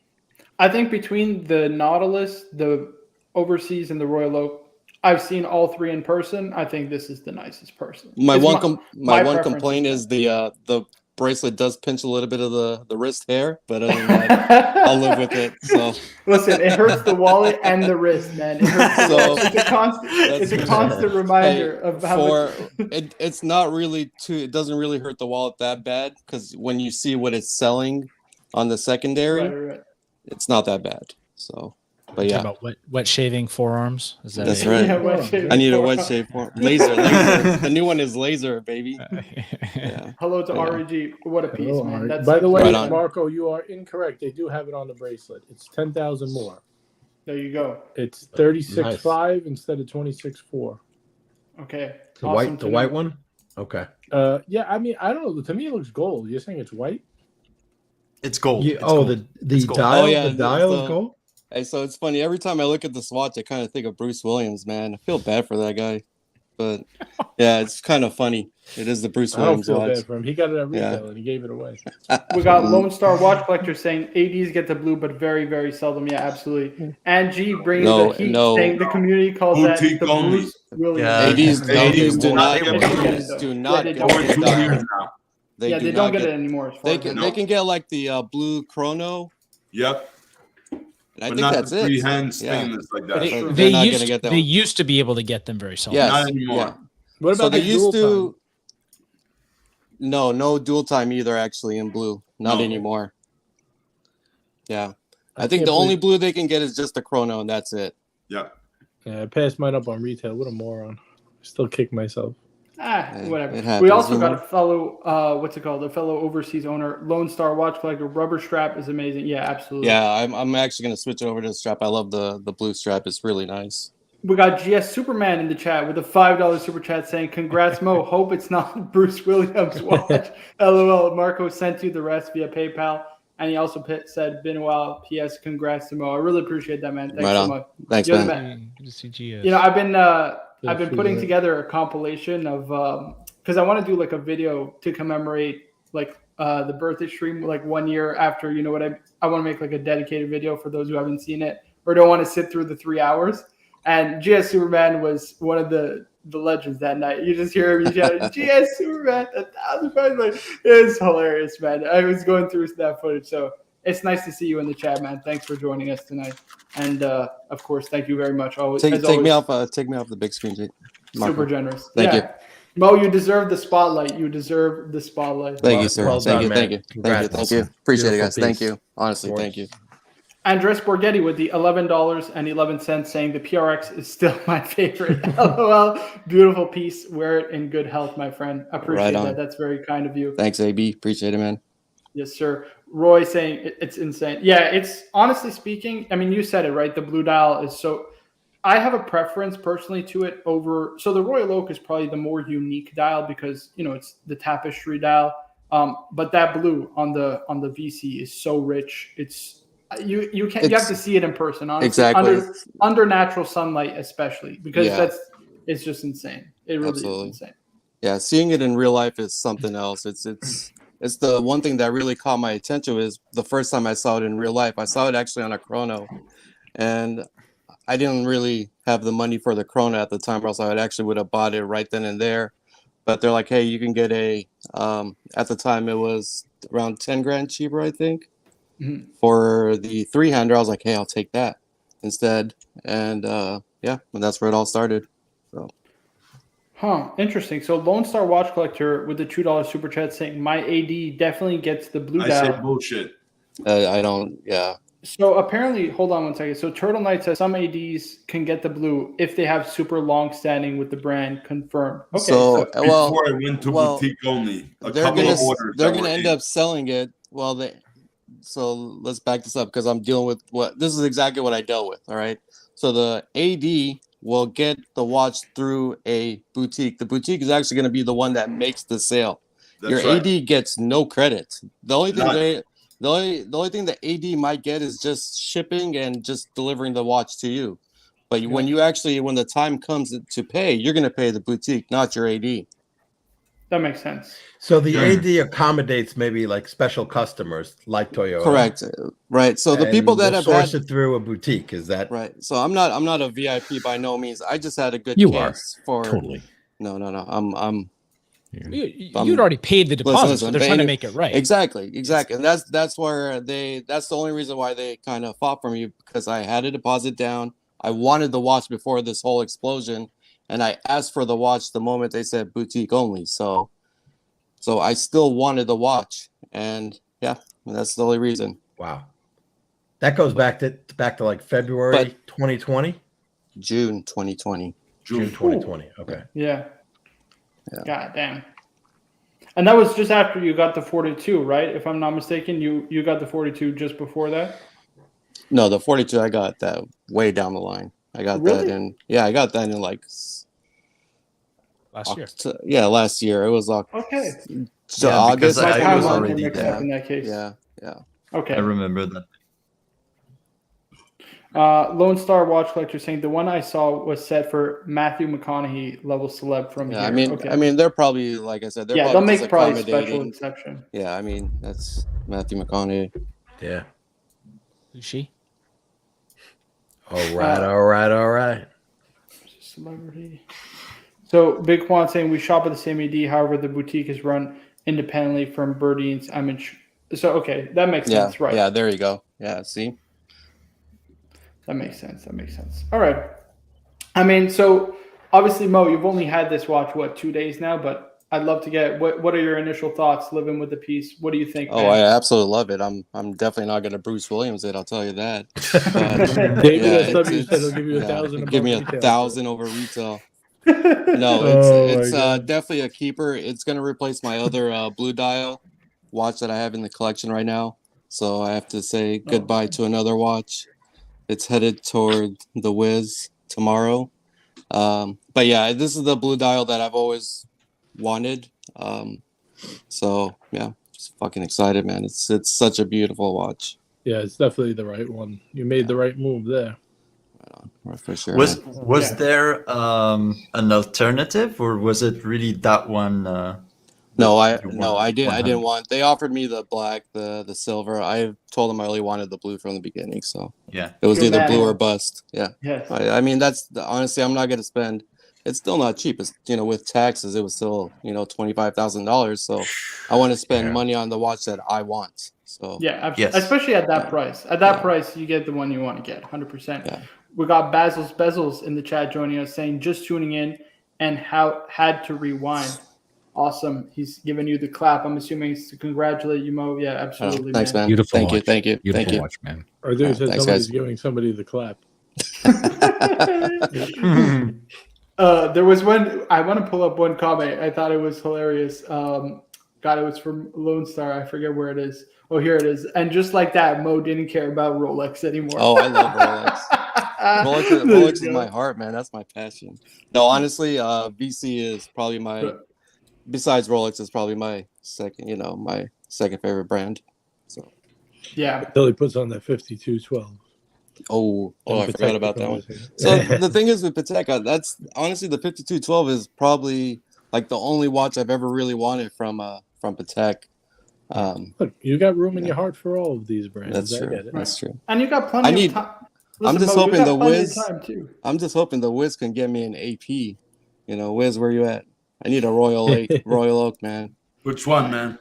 I think between the Nautilus, the Overseas, and the Royal Oak, I've seen all three in person. I think this is the nicest person. My It's one my one preference complaint is is the bracelet does pinch a little bit of the wrist hair, but other than that, I'll live with it. So Listen, it hurts the wallet and the wrist, man. It hurts the So, wallet. It's a that's- constant reminder hey, of how much. it's not really it doesn't really hurt the wallet that bad because when you see what it's selling on the secondary, Right. it's not that bad. So, but Talking yeah, about wet shaving forearms. Is that that's it? right. Yeah, wet shaving I need a for- wet shave for laser. The new one is laser, baby. Yeah. Hello to Yeah. REG. What a piece, Hello, man. Ari. That's By the way, Right on. Marco, you are incorrect. They do have it on the bracelet. It's 10,000 more. There you go. It's 36.5 instead of 26.4. Okay. The Awesome the to white know. one. Okay. Yeah, I mean, I don't know. To me, it looks gold. You're saying it's white? It's gold. You, It's oh, gold. the It's gold. dial. Oh, yeah, the dial is the- gold. Hey, so it's funny. Every time I look at this watch, I kind of think of Bruce Williams, man. I feel bad for that guy. But yeah, it's kind of funny. It is the Bruce I don't Williams feel watch. bad for him. He got it at Yeah. retail and he gave it away. We got Lone Star Watch Collector saying ADs get the blue, but very, very seldom. Yeah, absolutely. And G brings No, the heat, no. saying the community calls that Boutique the only. Bruce Williams. Yeah. ADs, Yeah. ADs do Yeah. not Yeah. get Yeah. ADs do not they get don't. Over this 2 dial. years now. They do don't not get it anymore. As far They as can I know. they can get like the blue chrono, Yep. and I But think not that's the free it. hands Yeah. thing that's like But that. it- But They they're not used gonna get that they one. used to be able to get them very seldom. Yes. Not anymore. Yeah. What So about they the used dual to. No dual time either. Actually, in blue, not No. anymore. Yeah, time? I think can't the only believe- blue they can get is just the chrono, and that's it. Yeah. Yeah, I passed mine up on retail. What a moron. Still kick myself. Hey, Whatever. it We happens, also you got know? a fellow, what's it called? A fellow overseas owner, Lone Star Watch Collector. Rubber strap is amazing. Yeah, absolutely. Yeah, I'm actually gonna switch it over to the strap. I love the blue strap. It's really nice. We got GS Superman in the chat with a $5 super chat saying, "Congrats, Mo. Hope it's not Bruce Williams watch." LOL. Marco sent you the rest via PayPal, And he also said, "Been a while. P.S. Congrats to Mo." I really appreciate that, man. Thanks Right so on. much. Thanks, You're the man. Good to see GS. You know, I've been see putting that. together a compilation of because I want to do like a video to commemorate like the birthday stream, like 1 year after. You know what I want to make like a dedicated video for those who haven't seen it or don't want to sit through the 3 hours. And GS Superman was one of the legends that night. You just hear him shouting, GS Superman, 1,000 pounds. Like, it's hilarious, man. I was going through that footage. So it's nice to see you in the chat, man. Thanks for joining us tonight. And of course, thank you very much. Always, Take always, me off the big screen, Marco. super generous. Thank you. Mo, you deserve the spotlight. You deserve the spotlight. Thank you, sir. Well Thank done, you. man. Thank you. Congrats. Thank you. Appreciate it, Beautiful guys. Thank piece. you. Honestly, thank you. Andres Borghetti with the $11.11 saying the PRX is still my favorite. LOL. Beautiful piece. Wear it in good health, my friend. Appreciate Right on. that. That's very kind of you. Thanks, AB. Appreciate it, man. Yes, sir. Roy saying it's insane. Yeah, it's honestly speaking, I mean, you said it, right? The blue dial is so. I have a preference personally to it over. So the Royal Oak is probably the more unique dial because, you know, it's the tapestry dial. But that blue on the VC is so rich. It's you have to see it in person, honestly. Exactly. Under natural sunlight, especially because Yeah. it's just insane. It really Absolutely. is insane. Yeah, seeing it in real life is something else. It's the one thing that really caught my attention is the first time I saw it in real life. I saw it actually on a chrono, and I didn't really have the money for the chrono at the time, or else I actually would have bought it right then and there. But they're like, hey, you can get a. At the time, it was around 10 grand cheaper, I think, for the 300. I was like, hey, I'll take that instead, and yeah, and that's where it all started. So. Huh, interesting. So Lone Star Watch Collector with the $2 super chat saying my AD definitely gets the blue I dial. say bullshit. I don't. Yeah. So apparently, hold on one second. So Turtle Knight says some ADs can get the blue if they have super long standing with the brand confirmed. Okay. So well, Before I went to boutique only, they're gonna end up selling it. Well, so let's back this up because I'm dealing with this is exactly what I dealt with. All right. So the AD will get the watch through a boutique. The boutique is actually going to be the one that makes the sale. That's Your right. AD gets no credit. The only thing None. the only thing the AD might get is just shipping and just delivering the watch to you. But when the time comes to pay, you're going to pay the boutique, not your AD. That makes sense. So the AD accommodates maybe like special customers like Toyota. Correct. Right. So the people that have source it through a boutique, is that right? So I'm not a VIP by no means. I just had a good You case for totally. No. I'm You'd already paid the deposit, so they're trying to make it right. Exactly. And that's the only reason why they kind of fought for me, because I had a deposit down. I wanted the watch before this whole explosion, and I asked for the watch the moment they said boutique only. So I still wanted the watch, and yeah, that's the only reason. Wow. That goes back to like February 2020? June 2020. June 2020. Okay. Yeah. God damn. And that was just after you got the 42, right? If I'm not mistaken, you got the 42 just before that? No, the 42 I got that way down the line. I got that in I got that in like Last year. Yeah, last year. It was okay. So Yeah, August. because I was timelines are already mixed there. up in that case. Yeah. Okay. I remember that. Lone Star Watch Collector saying the one I saw was set for Matthew McConaughey level celeb from Yeah, here. I mean, they're probably, like I said, they're they'll probably make just probably special accommodating. exception. Yeah, I mean, that's Matthew McConaughey. Yeah. Who's she? All right. Celebrity. So Big Juan saying we shop at the same AD, however the boutique is run independently from Birdie's. So okay, that makes sense, right? Yeah, there you go. Yeah, see? That makes sense. All right. I mean, so obviously, Mo, you've only had this watch, 2 days now, but I'd love to get what are your initial thoughts living with the piece? What do you think? Oh, man? I absolutely love it. I'm definitely not going to Bruce Williams it, I'll tell you that. David SW said he'll give you 1,000. Give me 1,000 over retail. No, it's definitely a keeper. It's going to replace my other blue dial watch that I have in the collection right now. So I have to say goodbye to another watch. It's headed toward the Wiz tomorrow. But yeah, this is the blue dial that I've always wanted. So just fucking excited, man. It's such a beautiful watch. Yeah, it's definitely the right one. You made the right move there. For sure. Was there an alternative, or was it really that one? No, I you wanted? I didn't 100? want. They offered me the black, the silver. I told them I only wanted the blue from the beginning, so Yeah. it was You're either mad. blue or bust. Yeah. Yes. I mean, honestly, I'm not gonna spend. It's still not cheap. It's with taxes, it was still $25,000. So I want to spend money on the watch that I want. So Yeah, Yes. especially at that Yeah. price. At that Yeah. price, you get the one you want to get, 100%. Yeah. We got Basil's Bezels in the chat joining us, saying just tuning in and had to rewind. Awesome. He's giving you the clap. I'm assuming it's to congratulate you, Mo. Yeah, absolutely. thanks, man. Beautiful Thank you, watch. thank you, Beautiful thank you. watch, man. I think it said Thanks, somebody's guys. giving somebody the clap. There was one. I want to pull up one comment. I thought it was hilarious. God, it was from Lone Star. I forget where it is. Oh, here it is. And just like that, Mo didn't care about Rolex anymore. Oh, I love Rolex. Rolex is my heart, man. That's my passion. No, honestly, VC is probably besides Rolex, is probably my second favorite brand. So Yeah. Until he puts on that 5212. I forgot about that one. So the thing is with Patek, that's honestly the 5212 is probably like the only watch I've ever really wanted from Patek. Look, you got room in your heart for all of these brands. That's I true. get it. That's true. And you got plenty of time. I'm just Mo, you hoping got the plenty of Wiz. time, too. I'm just hoping the Wiz can get me an AP. Wiz, where you at? I need a Royal Oak, man. Which one, man?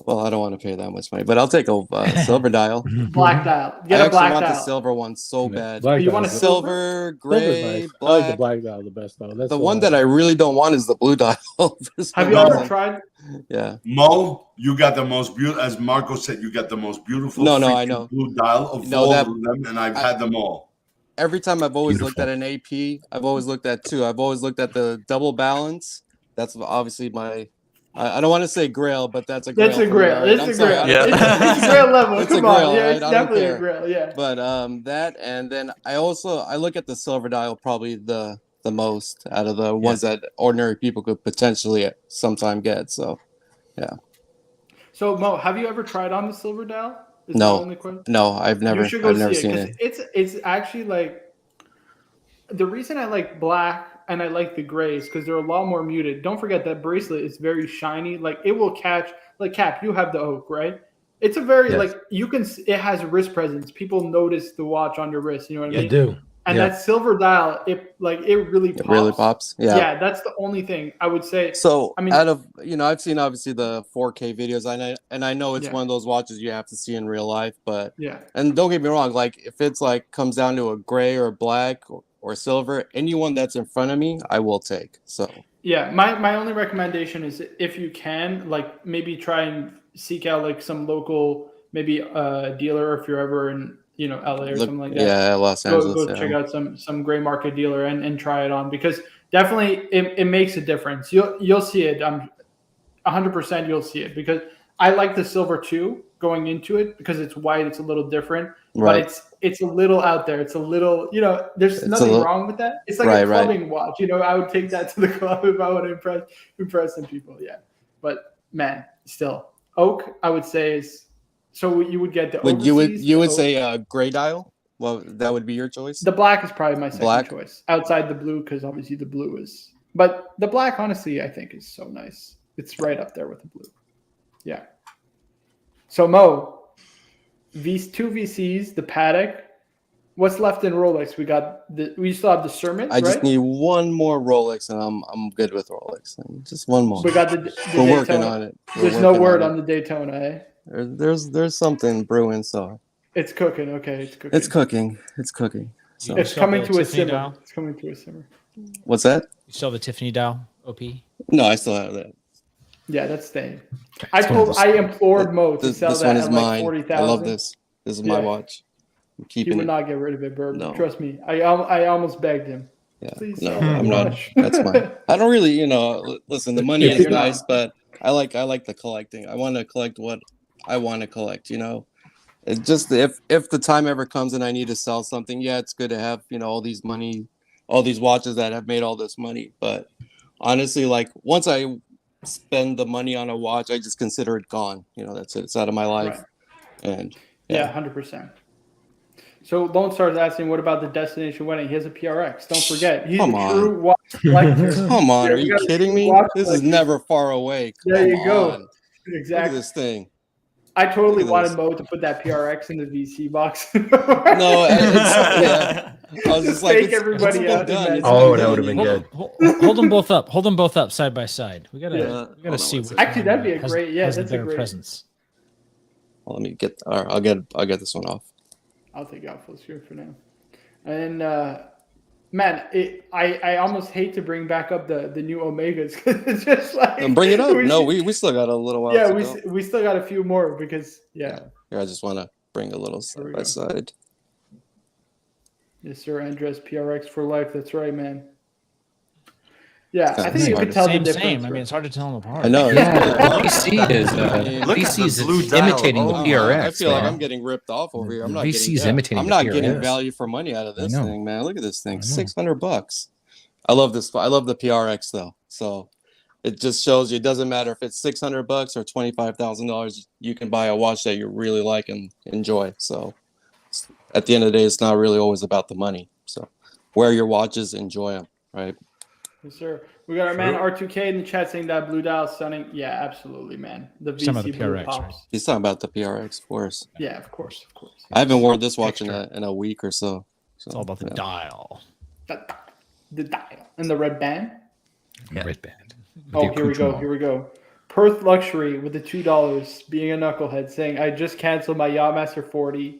Well, I don't want to pay that much money, but I'll take a silver dial. Black dial. I Get a actually black want the dial. silver one so bad. Black You dial want is a good. Silver, Silver's gray, nice. I like the black. black dial the best though. That's The one that I really don't want is the blue dial. Have you ever tried? Yeah. Mo, you got the most beautiful, as Marco said, you got the most beautiful I freaking know. blue dial of all of them, and I've had them all. Every time I've always Beautiful. looked at an AP, I've always looked at two. I've always looked at the double balance. That's obviously my. I don't want to say grail, but that's a grail. That's a for me, grail. right? It's I'm a sorry, grail. I don't care. It's a grail level. It's a Come on. grail, Yeah, right? it's I don't definitely care. a grail. Yeah. But that, and then I look at the silver dial probably the most out of the ones that ordinary people could potentially sometime get. So, yeah. So Mo, have you ever tried on the silver dial? Is No. the only question? No, I've never. You should go I've never see seen it because it's actually like the reason I like black and I like the grays because they're a lot more muted. Don't forget that bracelet is very shiny. Like it will catch. Like Cap, you have the oak, right? It's a very like you can. It has wrist presence. People notice the watch on your wrist. You know what I mean? You do. And that silver dial, it really pops. It really pops. Yeah. Yeah, that's the only thing I would say. So I mean, out of I've seen obviously the 4K videos, and I know it's one of those watches you have to see in real life. But and don't get me wrong, like if it's like comes down to a gray or black or silver, anyone that's in front of me, I will take. So yeah, my only recommendation is if you can, like maybe try and seek out like some local maybe dealer if you're ever in LA or something like that. Yeah, Los Angeles. Go check out some gray market dealer and try it on because definitely it makes a difference. You'll see it. 100% you'll see it because I like the silver too going into it because it's white. It's a little different, but it's a little out there. It's a little there's nothing wrong with that. It's like a clubbing watch. I would take that to the club if I want to impress some people. Yeah, but man, still oak I would say is. So you would get the you would say gray dial? Well, that would be your choice. The black is probably my second choice outside the blue because obviously the blue is. But the black, honestly, I think is so nice. It's right up there with the blue. Yeah. So Mo, these two VCs, the Patek. What's left in Rolex? We still have the Sermon. I just need one more Rolex, and I'm good with Rolex. Just one more. We got the We're Daytona. working on it. There's no word on the Daytona, eh? There's something brewing, so it's cooking. Okay, it's cooking. It's cooking. It's cooking. So. It's coming to a Tiffany simmer. dial? It's coming to a simmer. What's that? You still have the Tiffany dial OP? No, I still have that. Yeah, that's staying. I implored Mo to sell this that one is at mine. 40,000. I love this. This is my watch. I'm keeping he would it. not get rid of it, Bird. No. Trust me. I almost begged him. Yeah. Please No, sell that I'm not. watch. That's mine. I don't really, listen, the money is nice, but I like the collecting. I want to collect what I want to collect, It just if the time ever comes and I need to sell something, it's good to have, all these watches that have made all this money. But honestly, like once I spend the money on a watch, I just consider it gone. You know, that's it. It's out of my life. Right. And Yeah, 100%. So Lone Star's asking, what about the destination wedding? He has a PRX. Don't forget, he's Come a on. true watch collector. Come on, Yeah, are we you got a kidding true me? watch This is collector. never far away. There Come you go. on. Look at Exactly. this thing. I totally Look at wanted this. Mo to put that PRX in the VC box. No, yeah. I was just like, fake everybody been out. done. and It's then- Oh, been that done, would've you been know? good. Hold them both up. Hold them both up side by side. We gotta Hold on see one which second. Actually, one that'd be a has- great- yeah, has the that's a better great- presence. Well, let me get. All right, I'll get this one off. I'll take out full screen for now. And man, I almost hate to bring back up the new Omegas because it's just like Bring it up. we No, should- we still got a little while. yeah, to we go. we still got a few more because Here, I just want to bring a little Here we side by go. side. Yes, sir. Andres PRX for life. That's right, man. Yeah, I Kinda think you hard could to- tell the Same, difference. same. I mean, right? it's hard to tell them apart. I know. Yeah, VC is Look at VC the is blue dial. imitating the Oh, PRX. I feel like man. I'm getting ripped off over here. I'm not VC getting. is imitating I'm the not getting PRX. value for money out of this I know. thing, man. Look at this thing. I know. $600. I love this. I love the PRX though. So it just shows you it doesn't matter if it's $600 or $25,000. You can buy a watch that you really like and enjoy. So at the end of the day, it's not really always about the money. So wear your watches, enjoy them, right? Yes, sir. We got our man R2K in the chat saying that blue dial is stunning. Yeah, absolutely, man. The He's talking about VC the blue PRX, pops. right? He's talking about the PRX, of course. Yeah, of course, of course. I haven't worn this watch Extra. in a week or so. It's all about the yeah. dial. The dial and the red band. Red band. Oh, here we go. Here we go. Perth Luxury with the $2 being a knucklehead saying, I just canceled my Yachtmaster 40.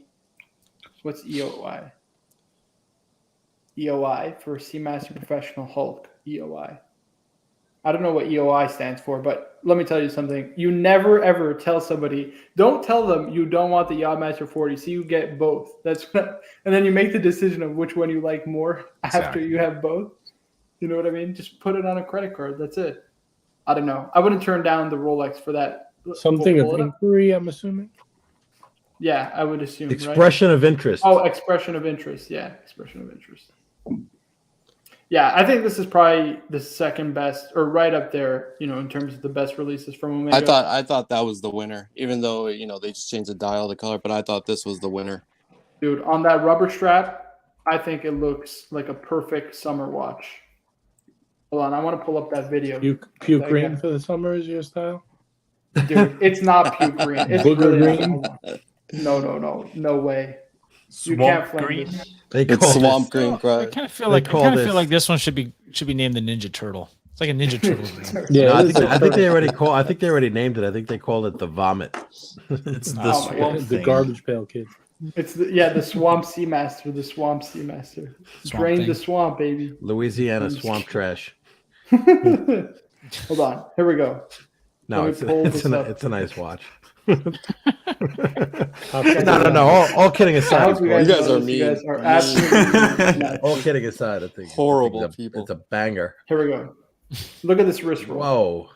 What's EOI? EOI for Seamaster Professional Hulk. EOI. I don't know what EOI stands for, but let me tell you something. You never ever tell somebody, don't tell them you don't want the Yachtmaster 40. So you get both. That's what, and then you make the decision of which one you like more after Exactly. you have both. You know what I mean? Just put it on a credit card. That's it. I don't know. I wouldn't turn down the Rolex for that. Something We'll of pull it up. inquiry, I'm assuming. Yeah, I would assume. Right? Expression of interest. Oh, expression of interest. Yeah, expression of interest. Yeah, I think this is probably the second best, or right up there, you know, in terms of the best releases from Omega. I thought that was the winner, even though they just changed the dial, the color. But I thought this was the winner. Dude, on that rubber strap, I think it looks like a perfect summer watch. Hold on, I want to pull up that video. Puke Okay. green for the summer is your style? Dude, it's not puke green. It's Booger really green? No way. You Swamp can't flame green. this. They It's call swamp this- green, I cry. kind of feel They like call this- this one should be named the Ninja Turtle. It's like a Ninja Turtle. green. Yeah, No, it is I think a- they already call. I think they already named it. I think they called it the vomit. It's the Oh my swamp God. the thing. garbage pail kid. It's the Swamp Seamaster, the Swamp Seamaster. Swamp Drain thing. the swamp, baby. Louisiana I'm just swamp trash. Hold on. Here we go. No, Let it's me pull it's this up. it's a nice watch. Top No. All kidding I aside, hope you You guys, guys are notice you guys mean. are Mean. absolutely nuts. all kidding aside, I think Horrible it's a, people. It's a banger. Here we go. Look at this wrist roll. Whoa.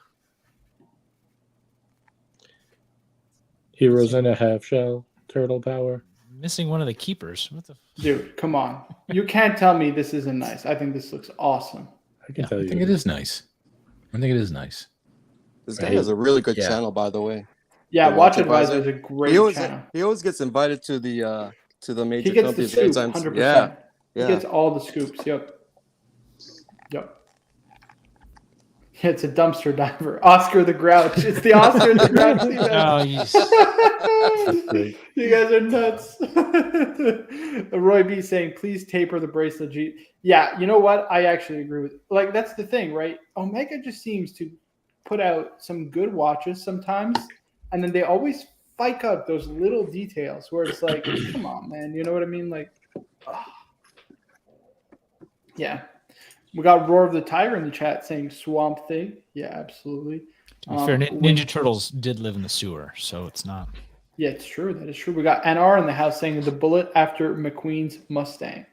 Heroes in a half shell. Turtle power. Missing one of the keepers. What the? Dude, come on. You can't tell me this isn't nice. I think this looks awesome. I can I tell think you. it is nice. I think it is nice. This guy has a really good Yeah. channel, by the way. Yeah, The Watch Watch Advisor Advisor. is a great He always channel. gets invited to the major He gets the companies scoop, anytime. 100%. Yeah, He yeah. gets all the scoops. Yep. It's a dumpster diver. Oscar the Grouch. It's the Oscar the Grouch. Oh, You guys are nuts. Roy B saying, please taper the bracelet. Yeah, you know what? I actually agree with. Like, that's the thing, right? Omega just seems to put out some good watches sometimes, and then they always spike up those little details where it's like, come on, man. You know what I mean? Like, yeah. We got Roar of the Tiger in the chat saying Swamp Thing. Yeah, absolutely. to be fair, Ninja Turtles did live in the sewer, so it's not. Yeah, it's true. That is true. We got NR in the house saying the bullet after McQueen's Mustang.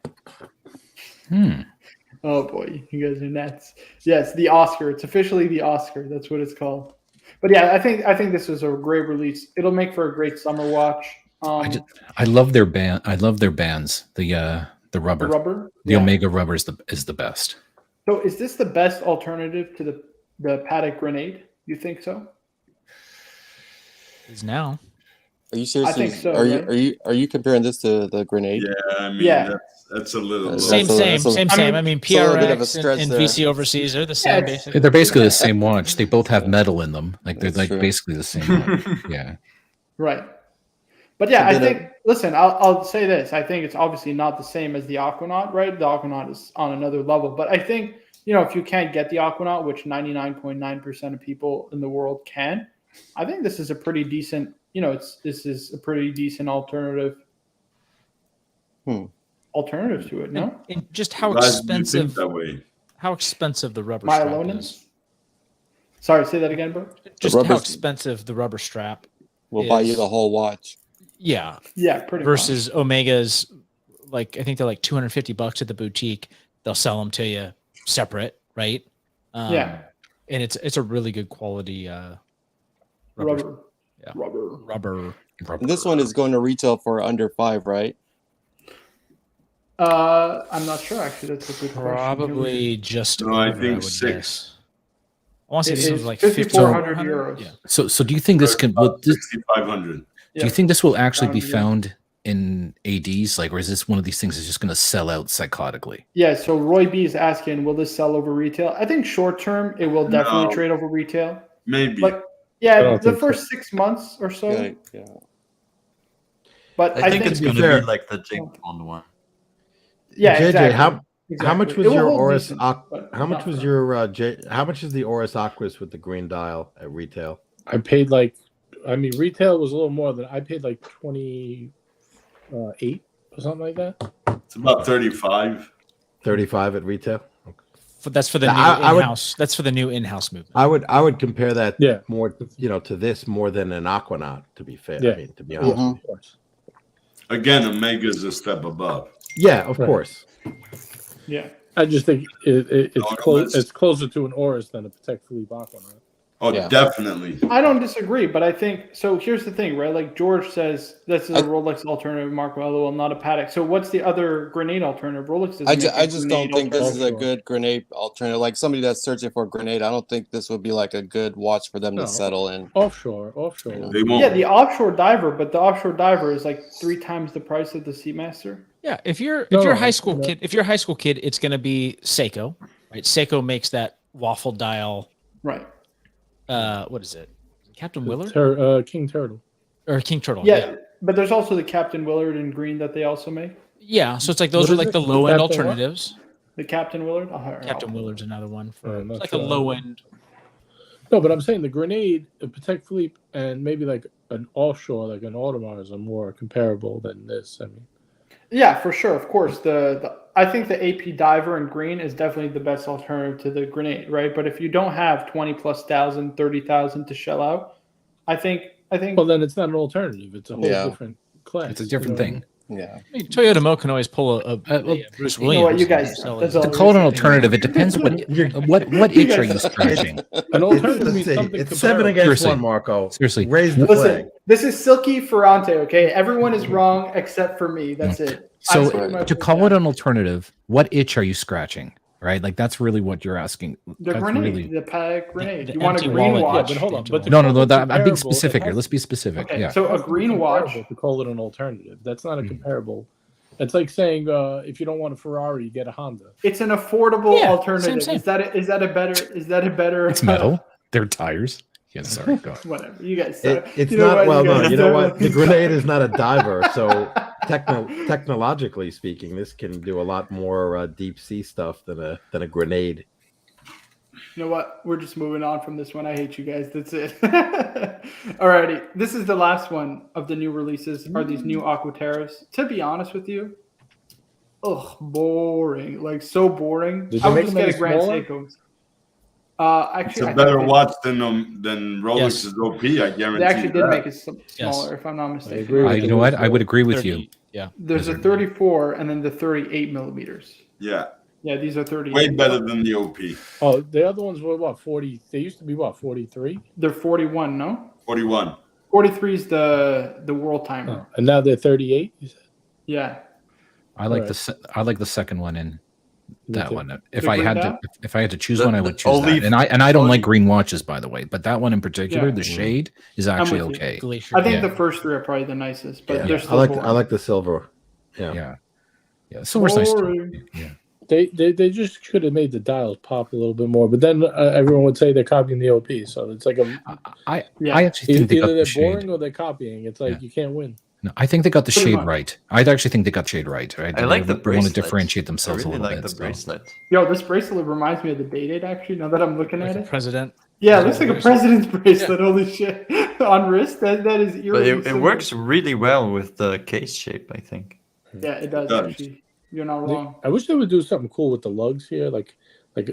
Oh boy, you guys are nuts. Yes, the Oscar. It's officially the Oscar. That's what it's called. But yeah, I think this is a great release. It'll make for a great summer watch. I love their band. I love their bands. The rubber. The rubber. The Yeah. Omega rubber is the best. So is this the best alternative to the Patek Grenade? You think so? Is now. Are you seriously? think so, Are you right? are you comparing this to the grenade? Yeah, I mean Yeah. that's a little That's low. Same, a- same. I I mean, it's a little bit of a PRX stretch and there. VC overseas are the same, it's- basically. They're basically the same watch. They both have metal in them. Like they're That's like true. basically the same watch. Yeah. Right. But yeah, So I then think. Listen, I'll say this. I think it's obviously not the same as the Aquanaut, right? The Aquanaut is on another level. But I think if you can't get the Aquanaut, which 99.9% of people in the world can, I think this is a pretty decent. This is a pretty decent alternative. Alternative to it, no? And just how Guys, do you think expensive that way? how expensive the rubber strap Myelonins. is. Sorry, say that again, bro. Just rubber- how expensive the rubber strap We'll buy you is. the whole watch. Yeah. Yeah, pretty Versus Omega's, like I think they're like $250 at the boutique. They'll sell them to you separate, right? Yeah. And it's a really good quality much. rubber. Rubber. Yeah. Rubber. And this one is going to retail for under 5, right? I'm not sure. Actually, that's a good question. Probably just No, I over, think would 6. guess. I want to say It this was is like 5,400 €5,400. euros. Yeah. So do you think this can? Will this, 6,500. do you think this will actually be Yeah. found in ADs? Like, or is this one of these things that's just going to sell out psychotically? Yeah, so Roy B is asking, will this sell over retail? I think short term, it will definitely No. trade over retail. Maybe. Like, I yeah, don't the think so. first 6 months or so. Yeah. But I think it's to going be to fair- be like the James Bond one. yeah, JJ, exactly. how much Exactly. was It will your hold Oris? decent, but How much not was for- your how much is the Oris Aquas with the green dial at retail? I paid retail was a little more than I paid like 28 or something like that. It's about 35. 35 at retail. That's for the Now, new I would- in-house. That's for the new in-house movement. I would compare that Yeah. more to this more than an Aquanaut, to be fair. Yeah. I mean, to be honest. Mhm. Of course. Again, Omega's a step above. Yeah, of Right. course. Yeah. I just think it's No, close. that's- It's closer to an Oris than a Patek Philippe Aquanaut. Oh, Yeah. definitely. I don't disagree, but I think so. Here's the thing, right? Like George says, this is a I- Rolex alternative, Marco LOL, not a Patek. So what's the other grenade alternative? Rolex doesn't. I make a just don't grenade think this is alternative. a good grenade alternative. Like somebody that's searching for a grenade, I don't think this would be like a good watch for them No. to settle in. Offshore. They won't. Yeah, the offshore diver, but the offshore diver is like 3 times the price of the Seamaster. Yeah, if you're No, a high school no. kid, it's going to be Seiko, right? Seiko makes that waffle dial. Right. What is it? Captain Willard King Turtle. or King Turtle? Yeah, but there's also the Captain Willard in green that they also make. Yeah, so it's like those What are is like it? the The low end Captain what? alternatives. The Captain Willard. Captain Willard's another one for I'm not it's like sure. a low end. No, but I'm saying the grenade, a Patek Philippe, and maybe like an offshore, like an Audemars, are more comparable than this. I mean, Yeah, for sure. Of course, I think the AP diver in green is definitely the best alternative to the grenade, right? But if you don't have 20,000+, 30,000 to shell out, I think. well, then it's not an alternative. It's a whole Yeah. different class. It's a different you know what I thing. Yeah. I mean, Toyota Mo can always pull a well, Bruce you Williams. know what, you and guys. sell That's it. all To we're call it an saying. alternative, it depends what itch are you scratching? mean? An alternative means It's something 7 comparable. against Seriously. 1, Marco. Seriously. Raise the flag. Listen, this is Silky Ferrante, okay? Everyone is wrong except for me. That's it. I So screwed my to foot call down. it an alternative, what itch are you scratching? Right? Like that's really what you're asking. The That's grenade, really- the Patek grenade. The You want a empty green wallet. Yeah, watch? but hold on. But No, I'm being comparable, specific it here. has- Let's be specific. Okay, Yeah. so a It has to be green watch. comparable to call it an alternative. That's not a Mhm. comparable. It's like saying if you don't want a Ferrari, you get a Honda. It's an affordable Yeah, alternative. same. Is that a better? It's metal. They're tires. Yeah, sorry. Go ahead. Whatever. You guys. It's you know not what, well. you No, guys you know don't- what? The grenade is not a diver, so technologically speaking, this can do a lot more deep sea stuff than a grenade. You know what? We're just moving on from this one. I hate you guys. That's it. Alrighty. This is the last one of the new releases. Are these new Aqua Terras? To be honest with you, boring. Like so boring. Did I they would make just them get a any Grand smaller? Seiko. It's Actually, a I better think watch than Rolex's Yes. OP. I guarantee they actually did that. make it smaller, if I'm not mistaken. agree with You know what? I would agree with you. Yeah. There's a 34 and then the 38 millimeters. Yeah, Yeah, these are 38. way better than the OP. Oh, the other ones were what 40. They used to be what 43, They're 41, no? 41. 43 is the world timer. and now they're 38. You said? Yeah. I like Right. I like the second one in that too. one. If The I green had dial? to, if I had to choose The- one, I the would choose olive- that. And I don't like olive- green watches, by the way, but that one in particular, Yeah. the shade is I'm actually with you. okay. Glacier. I think Yeah. the first three are probably the nicest, but Yeah. they're I still like boring. the silver. Yeah. Yeah, silver's nice. Too. Boring. Yeah. They just should have made the dials pop a little bit more, but then everyone would say they're copying the OP. So it's like I Yeah. actually think they got either the they're shade. boring or they're copying. It's like Yeah. you can't win. No, I think they got the Pretty shade much. right. I actually think they got shade right. I like the They want bracelet. to differentiate I themselves really a little like bit. the bracelet. Yo, this bracelet reminds me of the Day-Date, actually, now that I'm looking Like at a it. president. Yeah, it looks like a President president's bracelet. Holy shit. On wrist? That is But eerily it similar. works really well with the case shape, I think. Yeah, it does, does. actually. You're not wrong. I wish they would do something cool with the lugs here, like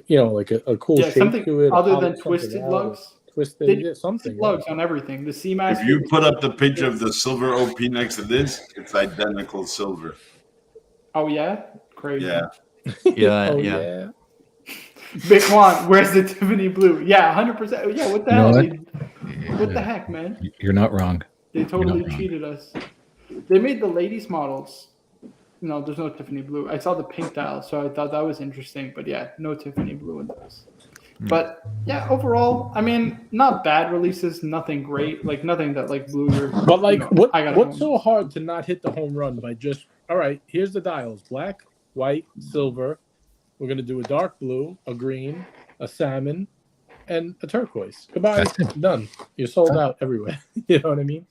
you know, like a cool Yeah, shape something to it. or other pop than something twisted out, lugs. Twisted, They yeah, something. Lugs on everything. The Seamaster. If you put up the picture of the silver OP next to this, it's identical silver. Oh, yeah? Crazy. Yeah. Yeah, Oh yeah. yeah. Big Juan, where's the Tiffany blue? Yeah, 100%. Yeah, what the You know hell? what? What the heck, man? You're not wrong. They totally wrong. cheated us. They made the ladies' models. No, there's no Tiffany blue. I saw the pink dial, so I thought that was interesting. But yeah, no Tiffany blue in those. But yeah, overall, I mean, not bad releases, nothing great, like nothing that like blew your. But like, you know, I got what's so hard to not hit the home run by just all right? Here's the dials: black, white, silver. We're gonna do a dark blue, a green, a salmon, and a turquoise. Goodbye, That's it. done. You're sold out everywhere. You know what I mean?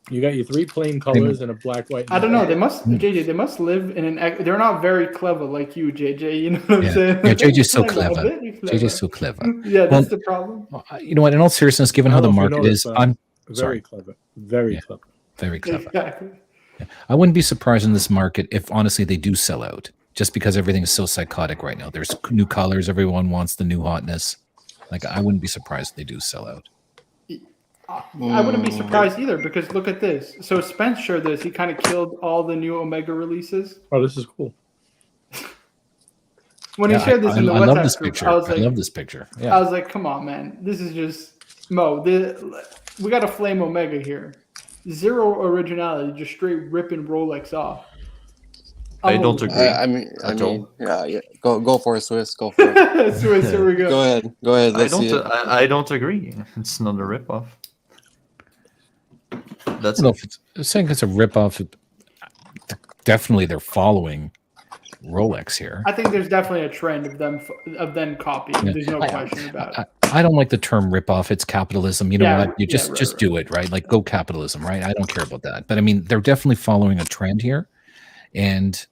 You got your three plain colors and a black, white. and I don't know. black. They must, JJ. They must live in an. They're not very clever like you, JJ. You know what I'm saying? Yeah, JJ's so They're not clever. very clever. JJ's so clever. Yeah, that's Well, the problem. You know what? In all seriousness, given I how don't the know if you market know is, this, but I'm very sorry. clever, very Yeah. clever. very clever. Exactly. I wouldn't be surprised in this market if honestly they do sell out, just because everything is so psychotic right now. There's new colors. Everyone wants the new hotness. Like I wouldn't be surprised if they do sell out. I wouldn't be surprised either because look at this. So Spence shared this. He kind of killed all the new Omega releases. Oh, this is cool. When Yeah, he shared this in the I love WhatsApp this group, picture. I was like, love this picture. I Yeah, was like, come on, man. This is just Mo. We got a flame Omega here. Zero originality, just straight ripping Rolex off. I don't Unbelievable. agree. I At mean, all. yeah. Go for it, Swiss. Go for it. Swiss, here we go. Go ahead. I Let's see don't. it. I don't agree. It's not a ripoff. I That's don't know if it's saying it's a ripoff. Definitely, they're following Rolex here. I think there's definitely a trend of them copying. Yeah. There's no question about it. I don't like the term ripoff. It's capitalism. You know Yeah, what? You yeah, just right. do it, right? Like go capitalism, right? I don't care about that. But I mean, they're definitely following a trend here, and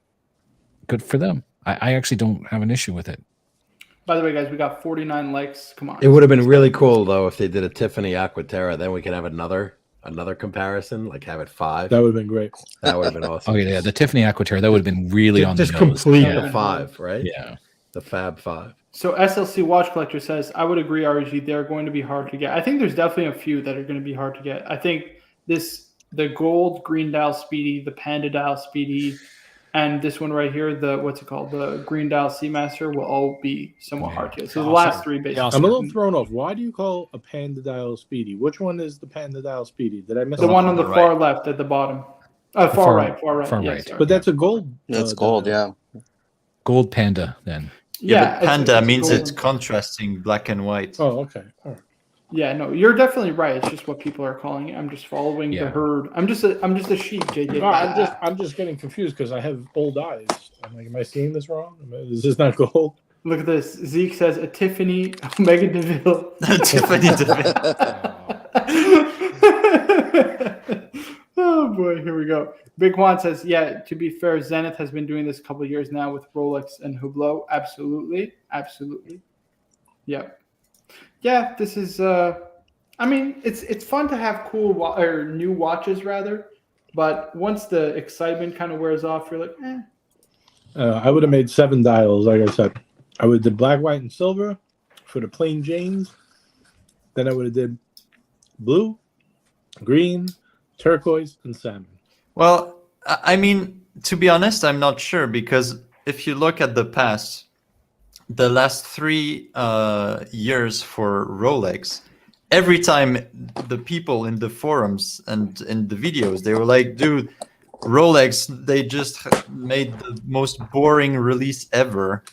good for them. I actually don't have an issue with it. By the way, guys, we got 49 likes. Come on. It would have been really cool though if they did a Tiffany Aqua Terra. Then we could have another comparison, like have it 5. That would have been great. That would have been awesome. Oh yeah, the Tiffany Aqua Terra, that would have been really on Just the nose. complete Yeah. the 5, right? Yeah. The Fab 5. So SLC Watch Collector says, I would agree, RG, they're going to be hard to get. I think there's definitely a few that are going to be hard to get. I think the gold green dial Speedy, the Panda dial Speedy, and this one right here, the green dial Seamaster will all be somewhat hard to get. So the last three basically. Yeah, I'm a little thrown off. Why do you call a Panda dial Speedy? Which one is the Panda dial Speedy? Did I miss The it? one on the right. far left at the bottom. Far far- right. far Yes, right. sorry. But that's a gold. It's gold, dial. yeah. Gold Panda then. yeah. But Panda it's means golden. it's contrasting black and white. Oh, okay. All right. Yeah, no, you're definitely right. It's just what people are calling it. I'm just following the Yeah. herd. I'm just a sheep, JJ. No, I'm just getting confused because I have old eyes. I'm like, am I seeing this wrong? Is this not gold? Look at this. Zeke says a Tiffany Omega DeVille. Tiffany DeVille. Oh boy, here we go. Big Juan says, yeah, to be fair, Zenith has been doing this a couple of years now with Rolex and Hublot. Absolutely. Yep. Yeah, this is I mean, it's fun to have cool or new watches rather, but once the excitement kind of wears off, you're like, eh. I would have made 7 dials, like I said. I would have did black, white, and silver for the plain Janes. Then I would have did blue, green, turquoise, and salmon. Well, I mean, to be honest, I'm not sure because if you look at the past, the last 3 years for Rolex, every time the people in the forums and in the videos, they were like, dude, Rolex, they just made the most boring release ever.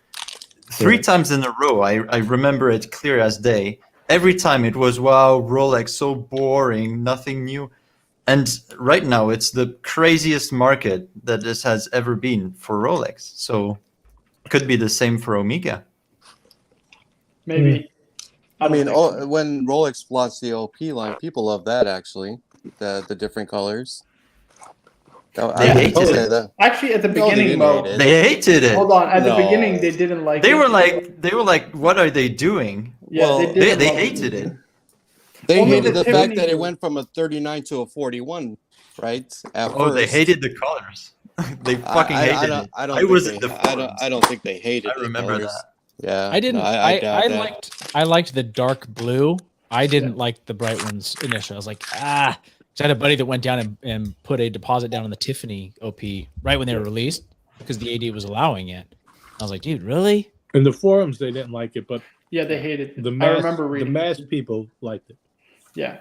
3 times in a row. I remember it clear as day. Every time it was, wow, Rolex, so boring, nothing new. And right now, it's the craziest market that this has ever been for Rolex. So could be the same for Omega. Maybe. I mean, don't think so. when Rolex launched the OP line, people love that actually. The different colors. They hated it. that. Actually, at the No, they beginning, didn't Mo. hate it. They hated it. Hold on. At the No. beginning, they didn't like They it. were like, what are they doing? Yeah, Well, they didn't They love hated it. They Only hated the the fact Tiffany that it group. went from a 39 to a 41, right? At Oh, they first. hated the colors. They fucking hated it. I don't I think was they, in the I don't think they hated I the remember colors. that. Yeah, I didn't. no, I doubt that. I liked the dark blue. I didn't like the bright ones initially. I was like, ah. 'Cause I had a buddy that went down and put a deposit down on the Tiffany OP right when they were released because the AD was allowing it. I was like, dude, really? In the forums, they didn't like it, but Yeah, they hated it. the I mass, remember the reading. mass people liked it. Yeah.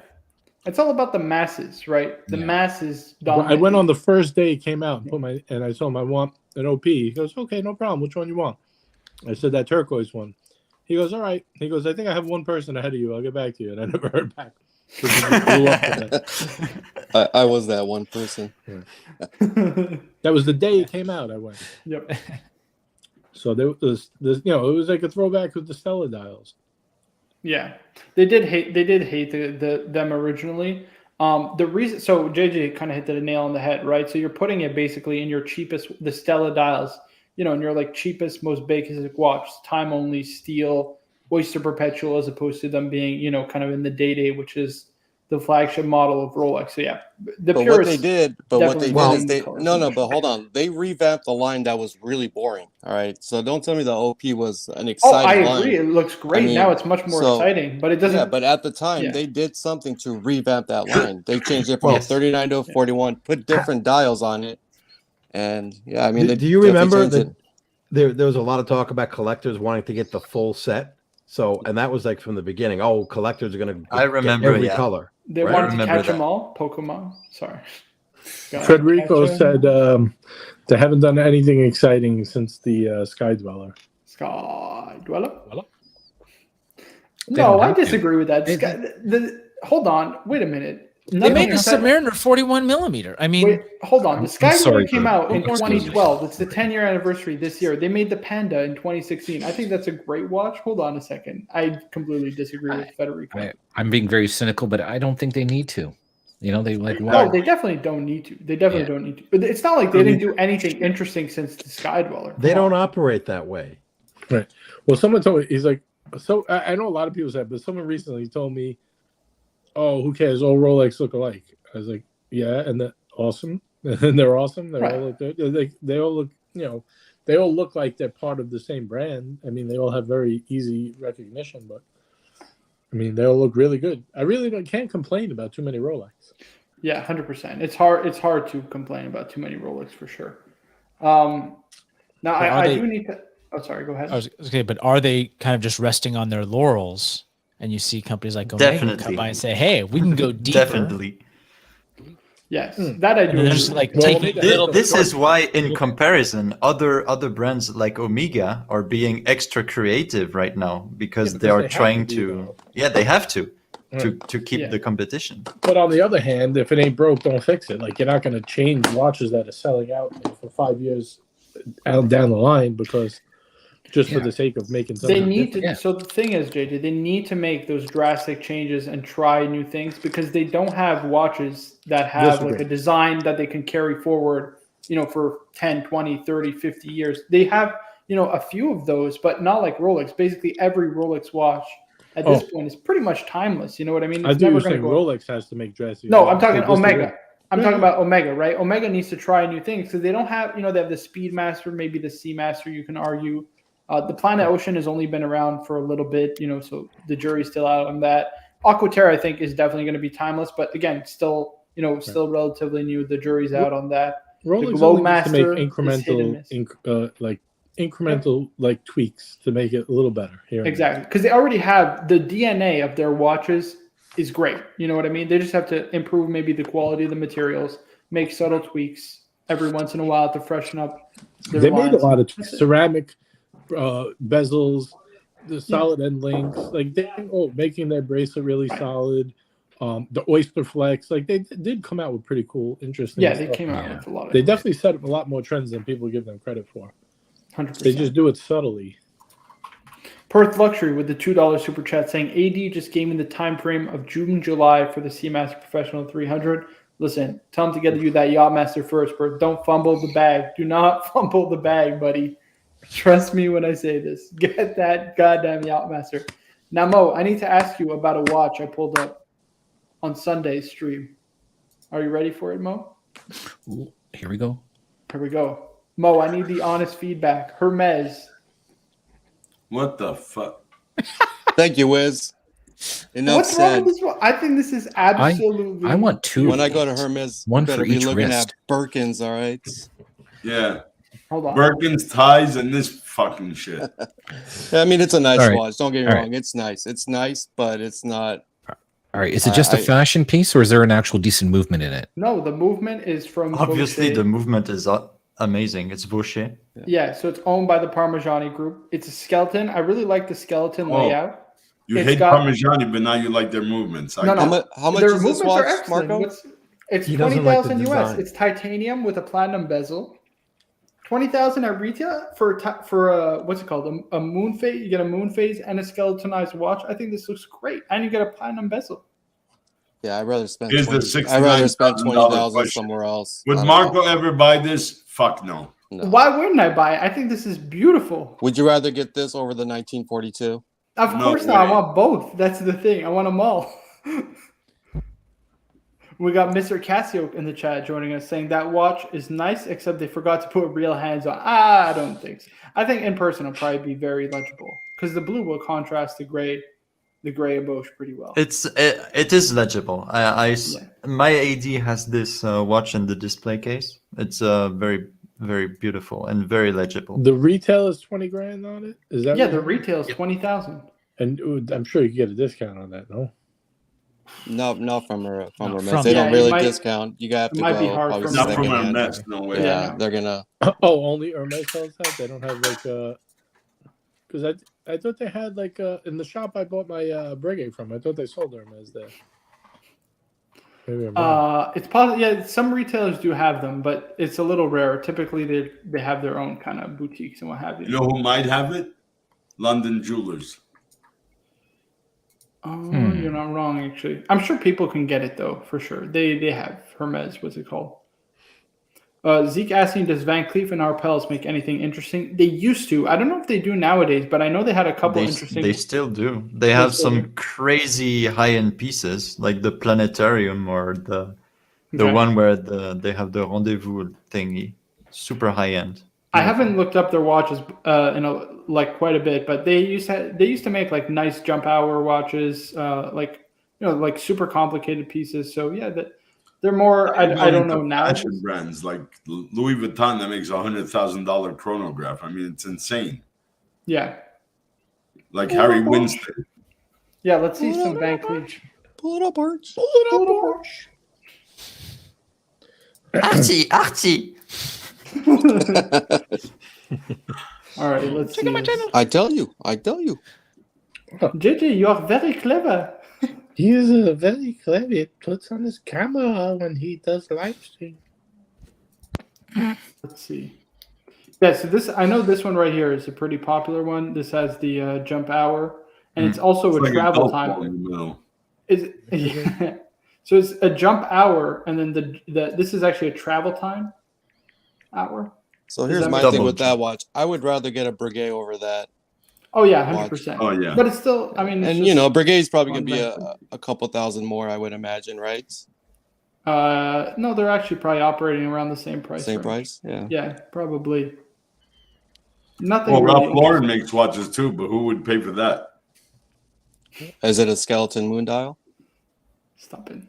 It's all about the masses, right? The Yeah. masses But dominate. I went on the first day it came out and I told him I want an OP. He goes, okay, no problem. Which one you want? I said that turquoise one. He goes, all right. He goes, I think I have one person ahead of you. I'll get back to you. And I never heard back. So he just blew up with it. I was that one person. That was the day it came out. I went. Yep. So there was this, it was like a throwback with the Stella dials. Yeah, they did hate them originally. The reason, so JJ kind of hit the nail on the head, right? So you're putting it basically in your cheapest, the Stella dials, in your like cheapest, most basic watch, time only, steel, Oyster Perpetual, as opposed to them being, kind of in the day, which is the flagship model of Rolex. So yeah, the But purist. what they did definitely is the colors but hold on. They revamped the line that was really boring. All right. So don't tell me the OP was an Oh, exciting I agree. line. It looks great. mean, Now it's much more so- exciting, but it doesn't. Yeah, but at the time Yeah. they did something to revamp that line. They changed it from Yes. a 39 to a 41, put different dials on it. And yeah, I mean, Do you remember that there was a lot of talk about collectors wanting to get the full set? So, and that was like from the beginning. Oh, collectors are going to I remember, every yeah. color. They Right. wanted to Remember catch that. them all. Pokemon. Sorry. Gotta Federico catch 'em. said they haven't done anything exciting since the Sky Dweller. Sky Dweller. Dweller? They No, don't I have to. disagree with that. They- Hold on. Wait a minute. They Nothing made the exciting- Submariner 41 millimeter. I mean, Wait, hold on. The I'm Sky sorry Dweller came for- out in excuse me. 2012. It's the 10-year anniversary this year. They made the Panda in 2016. I think that's a great watch. Hold on a second. I completely disagree with Federico. I'm being very cynical, but I don't think they need to. They like No, why? they definitely don't need to. They definitely Yeah. don't need to. But it's not like they didn't do anything interesting since the Sky Dweller. They Come don't on. operate that way. Right. Well, someone told me, he's like, so I know a lot of people said, but someone recently told me, oh, who cares? All Rolex look alike. I was like, yeah, and they're awesome. And they're awesome. They Right. all look good. They all look, they all look like they're part of the same brand. I mean, they all have very easy recognition, but I mean, they all look really good. I really can't complain about too many Rolex. Yeah, 100%. It's hard to complain about too many Rolex for sure. Now I do need to. Oh, sorry. Go ahead. I was okay, but are they kind of just resting on their laurels? And you see companies like Omega come Definitely. by and say, "Hey, we can go deeper." Definitely. Yes, that I do. And they're just agree like with. Well, taking they- little. This is why, in comparison, other brands like Omega are being extra creative right now because Yeah, they because are they have trying to be, to. though. Yeah, they have to Right. to keep Yeah. the competition. But on the other hand, if it ain't broke, don't fix it. Like, you're not going to change watches that are selling out for 5 years down the line because just for Yeah. the sake of making They something need different. to. Yeah. So the thing is, JJ, they need to make those drastic changes and try new things because they don't have watches that have Disagree. like a design that they can carry forward, for 10, 20, 30, 50 years. They have, a few of those, but not like Rolex. Basically, every Rolex watch at this point is pretty much timeless. You know what I mean? I It's do never saying going to go. Rolex has to make drastic. No, I'm talking They disagree. Omega. I'm talking about Omega, right? Omega needs to try new things because they don't have, they have the Speedmaster, maybe the Seamaster, you can argue. The Planet Ocean has only been around for a little bit, so the jury's still out on that. Aqua Terra, I think, is definitely going to be timeless, but again, still, still relatively new. The jury's out on that. Rolex Glow only needs to make Master is hit and miss. incremental tweaks to make it a little better here. and Exactly, because they already have the DNA of their watches is great. You know what I mean? They just have to improve maybe the quality of the materials, make subtle tweaks, every once in a while to freshen up their They made a lines. lot of ceramic bezels, the solid end links, like making their bracelet really solid. The Oyster Flex, like they did come out with pretty cool, interesting. Yeah, they stuff. came out with a lot of. They definitely set up a lot more trends than people give them credit for. 100%. They just do it subtly. Perth Luxury with the $2 super chat saying AD just gave me the time frame of June, July for the Seamaster Professional 300. Listen, tell them to get you that Yachtmaster first, Perth. Don't fumble the bag. Do not fumble the bag, buddy. Trust me when I say this. Get that goddamn Yachtmaster. Now, Mo, I need to ask you about a watch I pulled up on Sunday's stream. Are you ready for it, Mo? Ooh, here we go. Here we go. Mo, I need the honest feedback. Hermes. What the fuck? Thank you, Wiz. Enough What's wrong said. with this one? I think this is absolutely. I want two. When I go to Hermes, One you better for be each looking wrist. at Birkins, all right? Yeah. Hold on. Birkins, ties, and this fucking shit. I mean, it's a nice All right. watch. Don't get me All wrong. It's nice. It's nice, but it's not. All right, is it just a fashion piece, or is there an actual decent movement in it? No, the movement is from. Obviously, Vacheron. the movement is amazing. It's Vacheron. Yeah, so it's owned by the Parmigiani Group. It's a skeleton. I really like the skeleton Oh. layout. You It's hate got- Parmigiani, but now you like their movements. No, no. How much Their is this movements are watch, excellent. Marco? It's He doesn't like the 20,000 US. design. It's titanium with a platinum bezel. 20,000 at retail for what's it called? A moon phase. You get a moon phase and a skeletonized watch. I think this looks great, and you get a platinum bezel. Yeah, I'd rather spend. Here's the 20, I'd rather spend $69,000 $20,000 question. somewhere else. Would I don't Marco know. ever buy this? Fuck no. No. Why wouldn't I buy it? I think this is beautiful. Would you rather get this over the 1942? Of No course not. I way. want both. That's the thing. I want them all. We got Mr. Casio in the chat joining us saying that watch is nice, except they forgot to put real hands on. I don't think so. I think in person it'll probably be very legible because the blue will contrast the gray Eboche pretty well. It is legible. My AD has this watch in the display case. It's very, very beautiful and very legible. The retail is 20 grand on it. Is that Yeah, right? the retail is 20,000. And I'm sure you can get a discount on that, no? No, not from Hermes. from- They Yeah, don't it really might- discount. You have it to might be go. hard probably from- Not from secondhand. a mess, no way. Yeah, no. they're gonna. Oh, only Hermes sells that? They don't have like because I thought they had like in the shop I bought my Breguet from. I thought they sold Hermes there. Maybe I'm wrong. It's possible. Yeah, some retailers do have them, but it's a little rare. Typically, they have their own kind of boutiques and what have you. You know who might have it? London Jewelers. Oh, you're not wrong, actually. I'm sure people can get it though, for sure. They have Hermes. What's it called? Zeke asking, does Van Cleef and Arpels make anything interesting? They used to. I don't know if they do nowadays, but I know they had a couple interesting. They still do. They have still some do. crazy high-end pieces, like the planetarium or the Okay. one where they have the rendezvous thingy. Super high-end. I haven't looked up their watches quite a bit, but they used to make like nice jump hour watches, like super complicated pieces. So yeah, they're more. I don't know now. Fashion brands like Louis Vuitton that makes $100,000 chronograph. I mean, it's insane. Yeah, Like Harry Winston. yeah. Let's see some Van Cleef. Pull it up, Arch. Archie! All right, let's see. I tell you. JJ, you are very clever. He is very clever. He puts on his camera when he does live stream. Let's see. Yeah, so I know this one right here is a pretty popular one. This has the jump hour, and it's also It's a like travel golf time. ball in the middle. Yeah. So it's a jump hour, and then this is actually a travel time hour. So Does here's that my make- thing with that watch. I would rather get a Breguet over that. Oh yeah, Watch. 100%. Oh, yeah. But it's still, I mean, it's And just, Breguet's probably gonna be one a couple thousand more, I would imagine, right? no, they're actually probably operating around the same price. Same range. price, yeah. Yeah, probably. Nothing. Well, really Ralph Lauren makes watches too, but who would pay for that? Is it a skeleton moon dial? Stop it.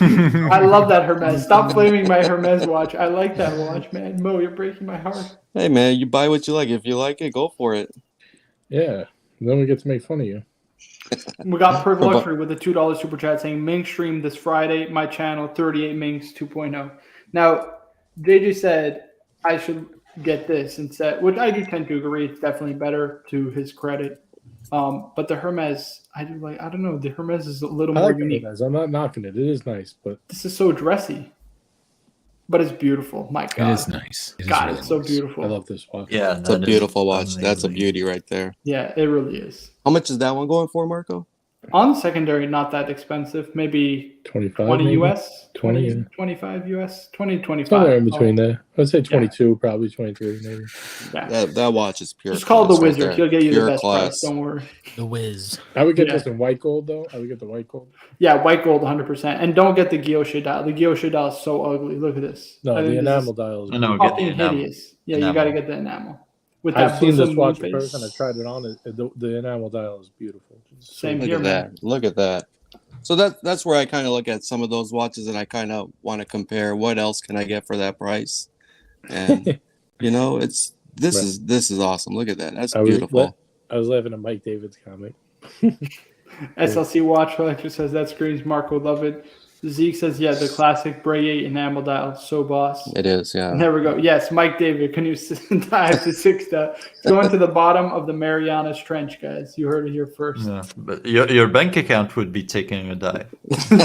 I love that Hermes. Stop flaming my Hermes watch. I like that watch, man. Mo, you're breaking my heart. Hey man, you buy what you like. If you like it, go for it. Yeah. Then we get to make fun of you. We got Perv Luxury with a $2 super chat saying Ming stream this Friday, my channel 38 Mings 2.0. Now, JJ said I should get this instead, which I do tend to agree. It's definitely better to his credit. But the Hermes, I don't know. The Hermes is a little I more like the unique. Hermes. I'm not knocking it. It is nice, but This is so dressy, but it's beautiful. My God, It is nice. It is God, really it's so nice. beautiful. I love this watch. Yeah, It's a that is beautiful watch. That's a amazing. beauty right there. Yeah, it really is. How much is that one going for, Marco? On secondary, not that expensive. Maybe 25, 20 maybe? US, 20, 20, yeah. 25 US, 20, 25. Somewhere in between Oh, there. I'd say 22, probably 23, maybe. yeah. That watch is pure. Just call the class right wizard. there. He'll get you Pure the best class. price. Don't worry. The Wiz. I would get Yeah. this in white gold, though. I would get the white gold. Yeah, white gold 100%. And don't get the guilloche dial. The guilloche dial is so ugly. Look at this. No, I the think this enamel is dial is No, get the fucking enamel. hideous. Yeah, Enamel. you got to get the enamel. With I've that seen this bosom watch moon in face. person. I tried it on. The enamel dial is beautiful. It's so Same Look here, at man. that. Look at that. So that's where I kind of look at some of those watches and I kind of want to compare what else can I get for that price. And you know, this is awesome. Look at that. That's beautiful. I was laughing at Mike David's comment. SLC Watch Collector says that screams Marco love it. Zeke says, yeah, the classic Breyer enamel dial. So boss. It is, yeah. There we go. Yes, Mike David, can you dive to 6 going to the bottom of the Marianas Trench, guys? You heard it here first. Yeah, but your bank account would be taking a dive.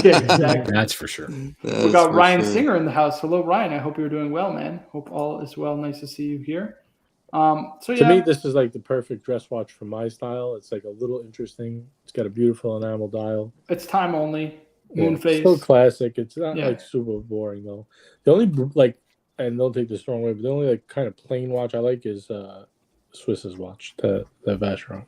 Yeah, exactly. That's for sure. We got Ryan Singer in the house. Hello, Ryan. I hope you're doing well, man. Hope all is well. Nice to see you here. So To yeah, me, this is like the perfect dress watch for my style. It's like a little interesting. It's got a beautiful enamel dial. it's time only. Yeah, Moon face. Still classic. It's not Yeah. like super boring though. The only like, and don't take this the wrong way, but the only like kind of plain watch I like is Swiss's watch, the Vacheron.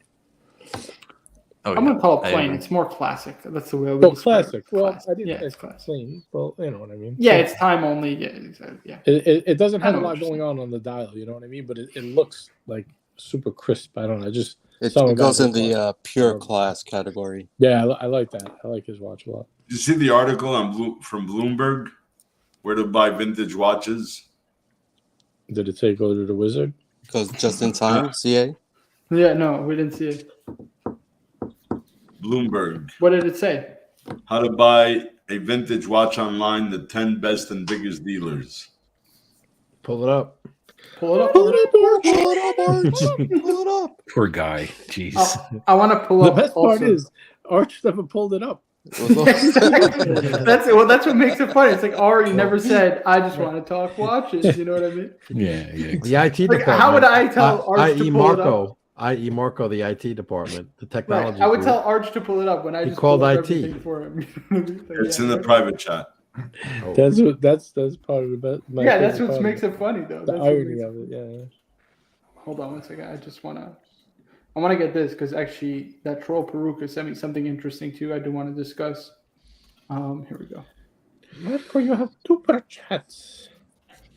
Oh, I'm gonna call it I plain. agree. It's more classic. That's the way I would Well, describe classic. it. Well, Classic. I didn't Yeah, say it's classic. plain. Well, you know what I mean. Yeah, So it's time only. Yeah, exactly. Yeah. it doesn't I have a know what lot you're going on the dial. You know what I mean? But it looks like super crisp. I don't know. Just It something goes about in this the watch. pure class category. Yeah, I like that. I like his watch a lot. Did you see the article on from Bloomberg where to buy vintage watches? Did it say go to the wizard? Goes just in time, CA. Yeah, no, we didn't see it. Bloomberg. What did it say? How to buy a vintage watch online, the 10 best and biggest dealers. Pull it up. Pull it up. Pull it up, Arch. Pull it up. Poor guy. Jeez. I want to pull The up. best part also. is Arch never pulled it up. That's it. Well, that's what makes it funny. It's like Ari never said, "I just want to talk watches." You know what I mean? Yeah. The IT Like, department. how would I tell Arch to i.e. pull it up? Marco, i.e. Marco, the IT department, the technology. Right. I would group. tell Arch to pull it up when I He just called pulled up IT. everything for him. It's in the private chat. Oh. That's part of the best. Yeah, that's what makes it funny, though. the That's what irony makes- of it. Yeah. Hold on one second. I want to get this because actually that troll Peruka sent me something interesting too. I do want to discuss. Here we go. Marco, you have super chats.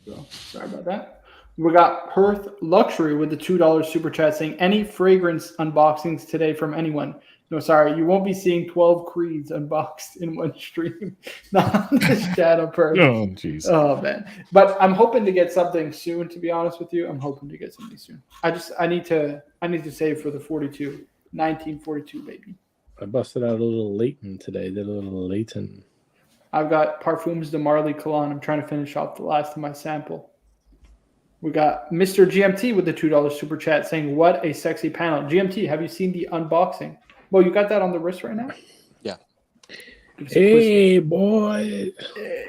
So, sorry about that. We got Perth Luxury with the $2 super chat saying any fragrance unboxings today from anyone. No, sorry, you won't be seeing 12 creeds unboxed in one stream. Not on this chat on Perth. Oh, jeez. Oh man, but I'm hoping to get something soon. To be honest with you, I'm hoping to get something soon. I need to save for the 1942 baby. I busted out a little Leighton today. Did a little Leighton. I've got Parfums de Marly Cologne. I'm trying to finish off the last of my sample. We got Mr. GMT with the $2 super chat saying, "What a sexy panel." GMT, have you seen the unboxing? Well, you got that on the wrist right now? Yeah. Give us a quick- Hey, boy.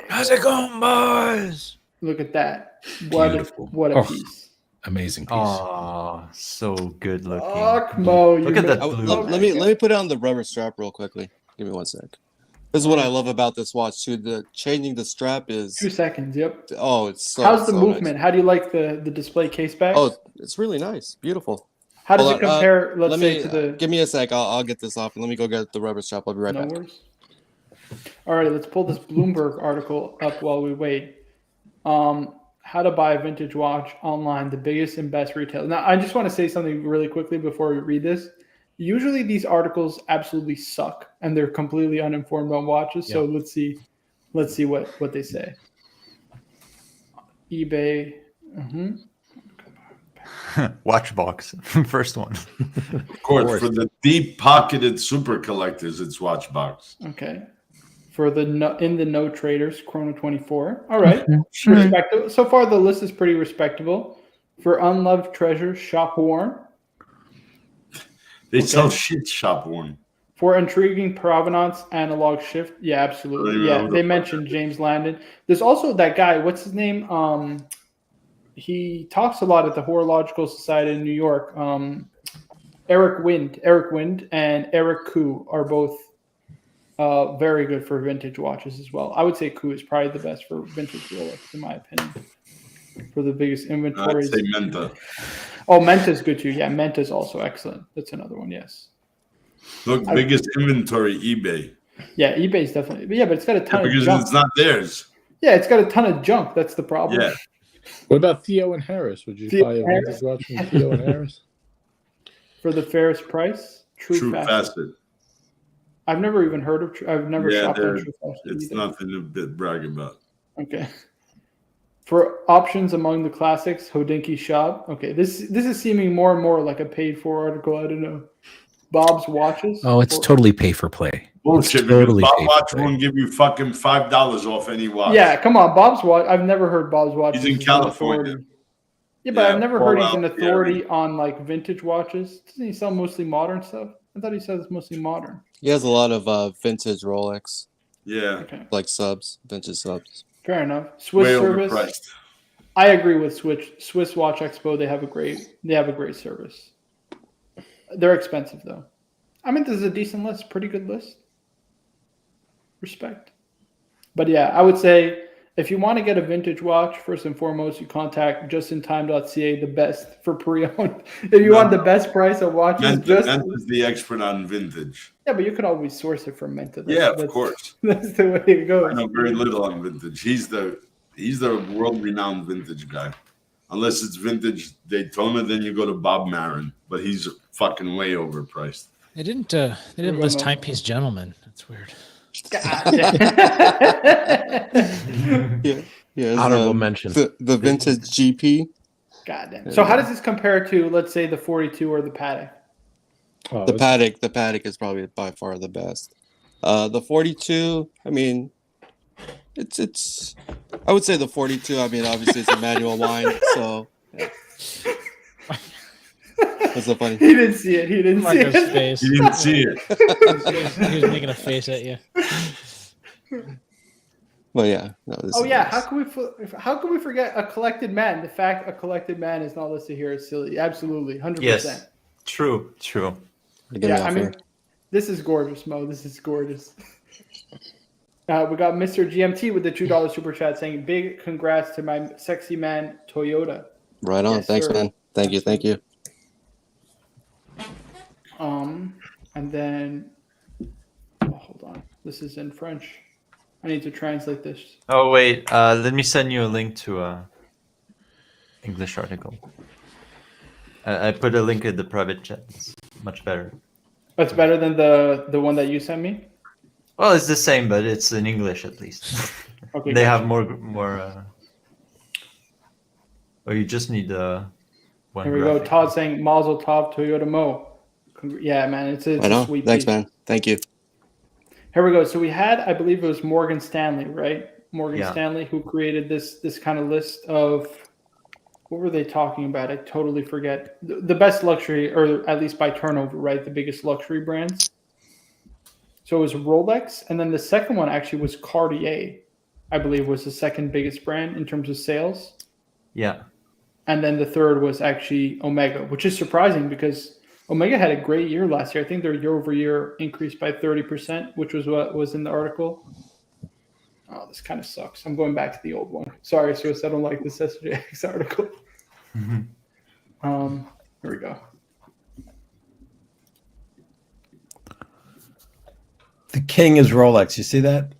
How's it going, boys? Look at that. What Beautiful. what a Oh. piece. Amazing piece. Oh, so good looking. Fuck Mo. Look at that I- blue. let me put on the rubber strap real quickly. Give me 1 sec. This is what I love about this watch too. The changing the strap is 2 seconds. Yep. it's so. How's the so movement? nice. How do you like the display case back? Oh, it's really nice, beautiful. How does hold it on, compare? Let's Let say me to the give me a sec. I'll get this off and let me go get the rubber strap. I'll be right no back. worries. All right, let's pull this Bloomberg article up while we wait. How to buy a vintage watch online, the biggest and best retailer. Now, I just want to say something really quickly before we read this. Usually, these articles absolutely suck, and they're completely uninformed on watches. So let's see what they say. eBay. Watchbox, first one. Of course, for the deep-pocketed super collectors, it's Watchbox. Okay. for the in the no traders, Chrono 24. All right, Sure. respectable. So far, the list is pretty respectable. For unloved treasures, shop worn. They sell shit shop worn. For intriguing provenance, analog shift. Yeah, absolutely. Yeah, they mentioned James Landon. There's also that guy. What's his name? He talks a lot at the Horological Society in New York. Eric Wind and Eric Koo are both very good for vintage watches as well. I would say Koo is probably the best for vintage Rolex, in my opinion, for the biggest inventories. I'd say Menta. Oh, Menta's good too. Yeah, Menta's also excellent. That's another one, yes. Look, biggest inventory, eBay. Yeah, eBay's definitely. But yeah, but it's got a ton of because junk. it's not theirs. Yeah, it's got a ton of junk. That's the problem. Yeah. What about Theo and Harris? Would you Theo buy a Harris? vintage watch from Theo and Harris? For the fairest price, True Facet. I've never even heard of. I've never shopped on True Facet. It's either. nothing to brag about. Okay. For options among the classics, Hodinkee shop. Okay, this is seeming more and more like a paid-for article. I don't know. Bob's watches. Oh, it's totally pay for play. Bullshit. Totally Bob pay Watch for play. won't give you fucking $5 off any watch. Yeah, come on, Bob's watch. I've never heard Bob's watch. He's in California. Yeah, but Yeah, I've never Paul heard he's an Alfieri. authority on like vintage watches. Doesn't he sell mostly modern stuff? I thought he says mostly modern. He has a lot of vintage Rolex, Yeah. Okay, like subs, vintage subs. fair enough. Swiss Way service. overpriced. I agree with Swiss Watch Expo. They have a great service. They're expensive though. I mean, this is a decent list, pretty good list. Respect. But yeah, I would say if you want to get a vintage watch, first and foremost, you contact justintime.ca, the best for pre-owned. If you want the best price of watches, Menta's the expert on vintage. yeah, but you could always source it from Menta. Yeah, of course. That's the way it goes. I know very little on vintage. He's the world-renowned vintage guy. Unless it's vintage Daytona, then you go to Bob Marin, but he's fucking way overpriced. They didn't list timepiece gentleman. That's weird. Yeah. Honorable mention. The vintage GP. Goddamn. So how does this compare to, let's say, the 42 or the Patek? Oh, The Patek is probably by far the best. The 42, I mean, it's. I would say the 42. I mean, obviously it's a manual wine, so. Yeah. What's so funny? He didn't see it. He didn't see Marco's it. face. He didn't see it. He was making a face at you. But yeah, no. This Oh is yeah, nice. how can we forget a collected man? The fact a collected man is not listed here is silly. Absolutely, 100%. Yes. True. Give me Yeah, off I mean, here. this is gorgeous, Mo. This is gorgeous. We got Mr. GMT with the $2 super chat saying, "Big congrats to my sexy man Toyota." Right on. Yes, Thanks, sir. man. Thank you. And then, hold on. This is in French. I need to translate this. Oh wait, let me send you a link to a English article. I put a link in the private chat. It's much better. That's better than the one that you sent me. Well, it's the same, but it's in English at least. Okay. They gotcha. have more. Oh, you just need one. Here we go. graphic. Todd saying Mazel Tov Toyota Mo. Yeah, man, it's Right a on. sweet Thanks, piece. man. Thank you. Here we go. So we had, I believe it was Morgan Stanley, right? Morgan Yeah. Stanley, who created this kind of list of, what were they talking about? I totally forget. The best luxury, or at least by turnover, right? The biggest luxury brands. So it was Rolex, and then the second one actually was Cartier, I believe was the second biggest brand in terms of sales. Yeah. And then the third was actually Omega, which is surprising because Omega had a great year last year. I think their year-over-year increased by 30%, which was what was in the article. Oh, this kind of sucks. I'm going back to the old one. Sorry, Swiss, I don't like this SJX article. Here we go. The king is Rolex. You see that?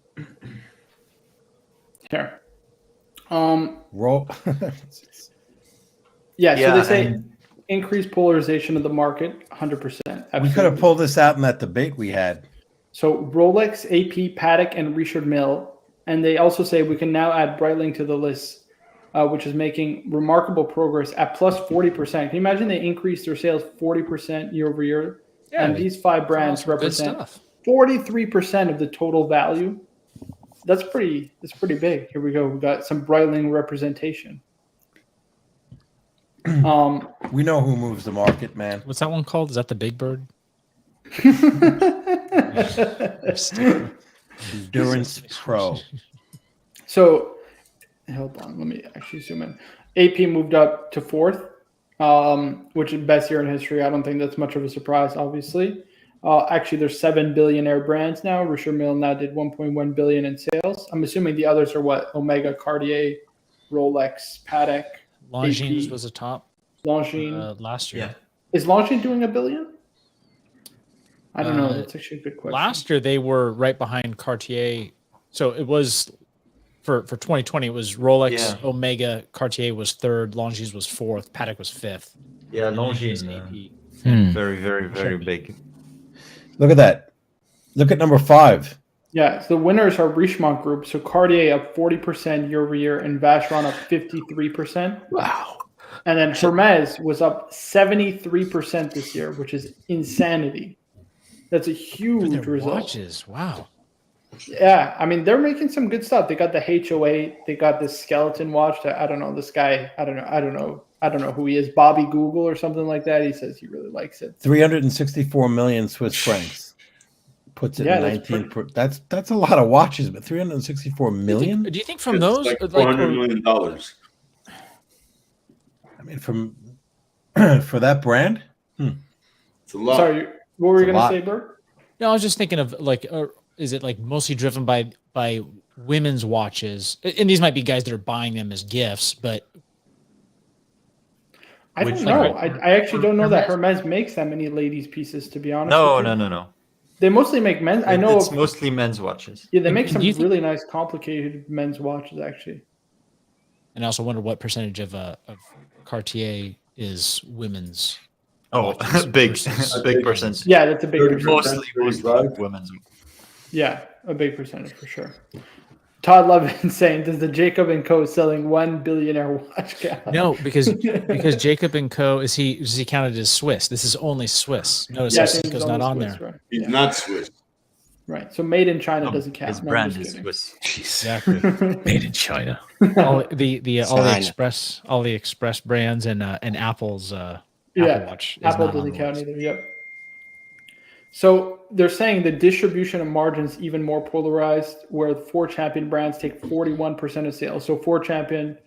Here. Roll. Yeah, so they say and- increased polarization of the market, 100%. We could have absolutely. pulled this out in that debate we had. So Rolex, AP, Patek, and Richard Mille. And they also say we can now add Breitling to the list, which is making remarkable progress at plus 40%. Can you imagine they increased their sales 40% year over year? Yeah, And these five brands Good represent stuff. 43% of the total value That's pretty big. Here we go. We got some Breitling representation. We know who moves the market, man. What's that one called? Is that the Big Bird? Endurance Pro. So, hold on. Let me actually zoom in. AP moved up to fourth, which is best year in history. I don't think that's much of a surprise, obviously. Actually, there's 7 billionaire brands now. Richard Mille now did 1.1 billion in sales. I'm assuming the others are what? Omega, Cartier, Rolex, Patek. Longines AP. was a top Longines. last year. Yeah. Is Longines doing $1 billion? I don't know. That's actually a good question. Last year they were right behind Cartier. So it was for 2020. It was Rolex, Yeah. Omega, Cartier was third, Longines was fourth, Patek was fifth. Yeah, And then Longines, AP. very, very, very big. Look at that. Look at number 5. Yeah, so the winners are Richemont Group. So Cartier up 40% year over year, and Vacheron up 53%. Wow. And then Hermes was up 73% this year, which is insanity. That's a For huge their result. watches, wow. Yeah, I mean they're making some good stuff. They got the HO8. They got this skeleton watch that I don't know. This guy, I don't know who he is. Bobby Google or something like that. He says he really likes it. 364 million Swiss francs. Puts it in that's 19. That's a lot of watches, but 364 million. Do you think from It's those, like like, $400 million. I mean, from for that brand. It's a lot. Sorry, what were you It's a gonna lot. say, Bert? no, I was just thinking of like, is it like mostly driven by women's watches? And these might be guys that are buying them as gifts, but I Which don't one? know. I actually don't know that Hermes makes that many ladies pieces. To be honest, No, with you. no. They mostly make men's. I know. It's mostly men's watches. Yeah, they make And some do you think- really nice, complicated men's watches. Actually, and I also wonder what percentage of Cartier is women's. Oh, watches big, versus- big percentage. yeah, that's a big 30%. percentage. Mostly 35. women's. Yeah, a big percentage for sure. Todd Levin saying, "Does the Jacob and Co. selling $1 billionaire watch count?" No, because Jacob and Co. is he counted as Swiss? This is only Swiss. Notice Yeah, I how think Seiko's it's not only on Swiss, there. Right? He's Yeah. not Swiss. Right. So made in China doesn't count. His No, I'm brand just is kidding. Swiss. Jeez. Exactly. Made in China. all the China. all the express brands and Apple's Apple Watch is Apple not on doesn't the count list. either. Yep. So they're saying the distribution of margins even more polarized, where the 4 champion brands take 41% of sales. So 4 champion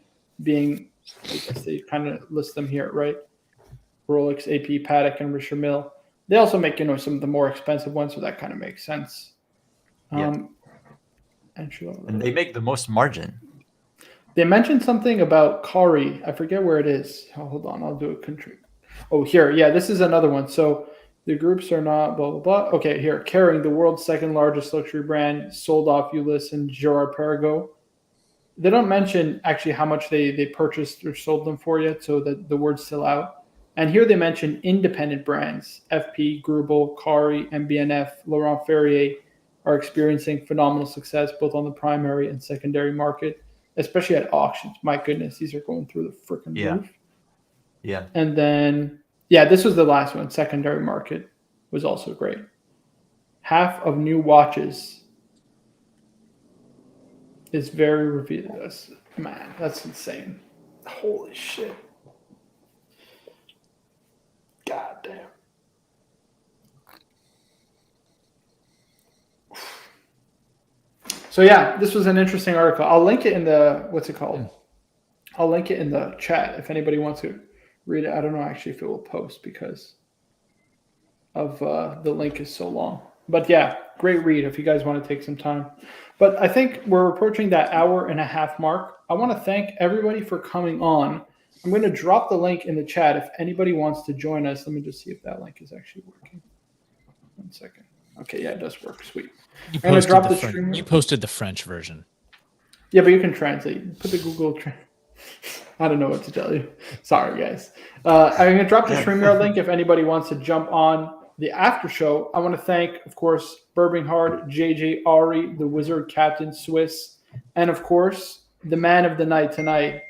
being, I guess they kind of list them here, right? Rolex, AP, Patek, and Richard Mille. They also make some of the more expensive ones, so that kind of makes sense. Yeah. And they make the most margin. They mentioned something about Kari. I forget where it is. Oh, hold on, I'll do a country. Oh, here. Yeah, this is another one. So the groups are not blah, blah, blah. Okay, here. Kering, the world's second largest luxury brand, sold off Ulysse and Girard Perregaux. They don't mention actually how much they purchased or sold them for yet, so that the word's still out. And here they mention independent brands. FP, Grubel, Kari, MBNF, Laurent Ferrier are experiencing phenomenal success both on the primary and secondary market, especially at auctions. My goodness, these are going through the freaking roof. Yeah. And then, yeah, this was the last one. Secondary market was also great. Half of new watches is very revealing. Man, that's insane. Holy shit. God damn. So yeah, this was an interesting article. I'll link it in the, what's it called? I'll link it in the chat if anybody wants to read it. I don't know actually if it will post because of the link is so long. But yeah, great read if you guys want to take some time. But I think we're approaching that hour and a half mark. I want to thank everybody for coming on. I'm going to drop the link in the chat if anybody wants to join us. Let me just see if that link is actually working. 1 second. Okay, yeah, it does work. Sweet. You I'm gonna posted, drop the the French, streamer. you posted the French version. Yeah, but you can translate. Put the Google. I don't know what to tell you. Sorry, guys. I'm going to drop the StreamYard link if anybody wants to jump on the after show. I want to thank, of course, Birminghard, JJ Ari, the Wizard Captain Swiss, and of course, the man of the night tonight. I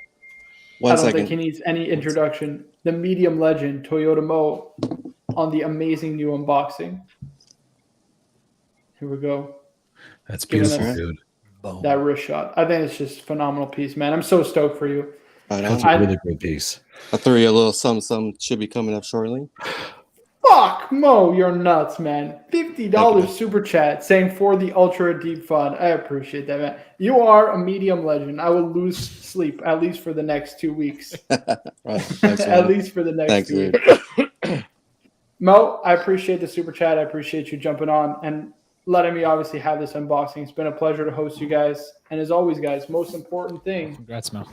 One don't think he second. needs any introduction. The medium legend, Toyota Mo, on the amazing new unboxing. Here we go. That's Giving beautiful, us- dude. That wrist shot. I think it's just a phenomenal piece, man. I'm so stoked for you. I know. That's a really great piece. I threw you a little something should be coming up shortly. Fuck, Mo, you're nuts, man. $50 Thank you. super chat saying for the ultra deep fun. I appreciate that, man. You are a medium legend. I will lose sleep at least for the next 2 weeks. Right. Thanks, At man. least for the next Thanks, 2 dude. weeks. Mo, I appreciate the super chat. I appreciate you jumping on and letting me obviously have this unboxing. It's been a pleasure to host you guys. And as always, guys, most important thing, Congrats, Mel.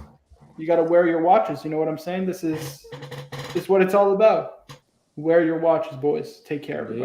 you got to wear your watches. You know what I'm saying? This is what it's all about. Wear your watches, boys. Take care, everybody.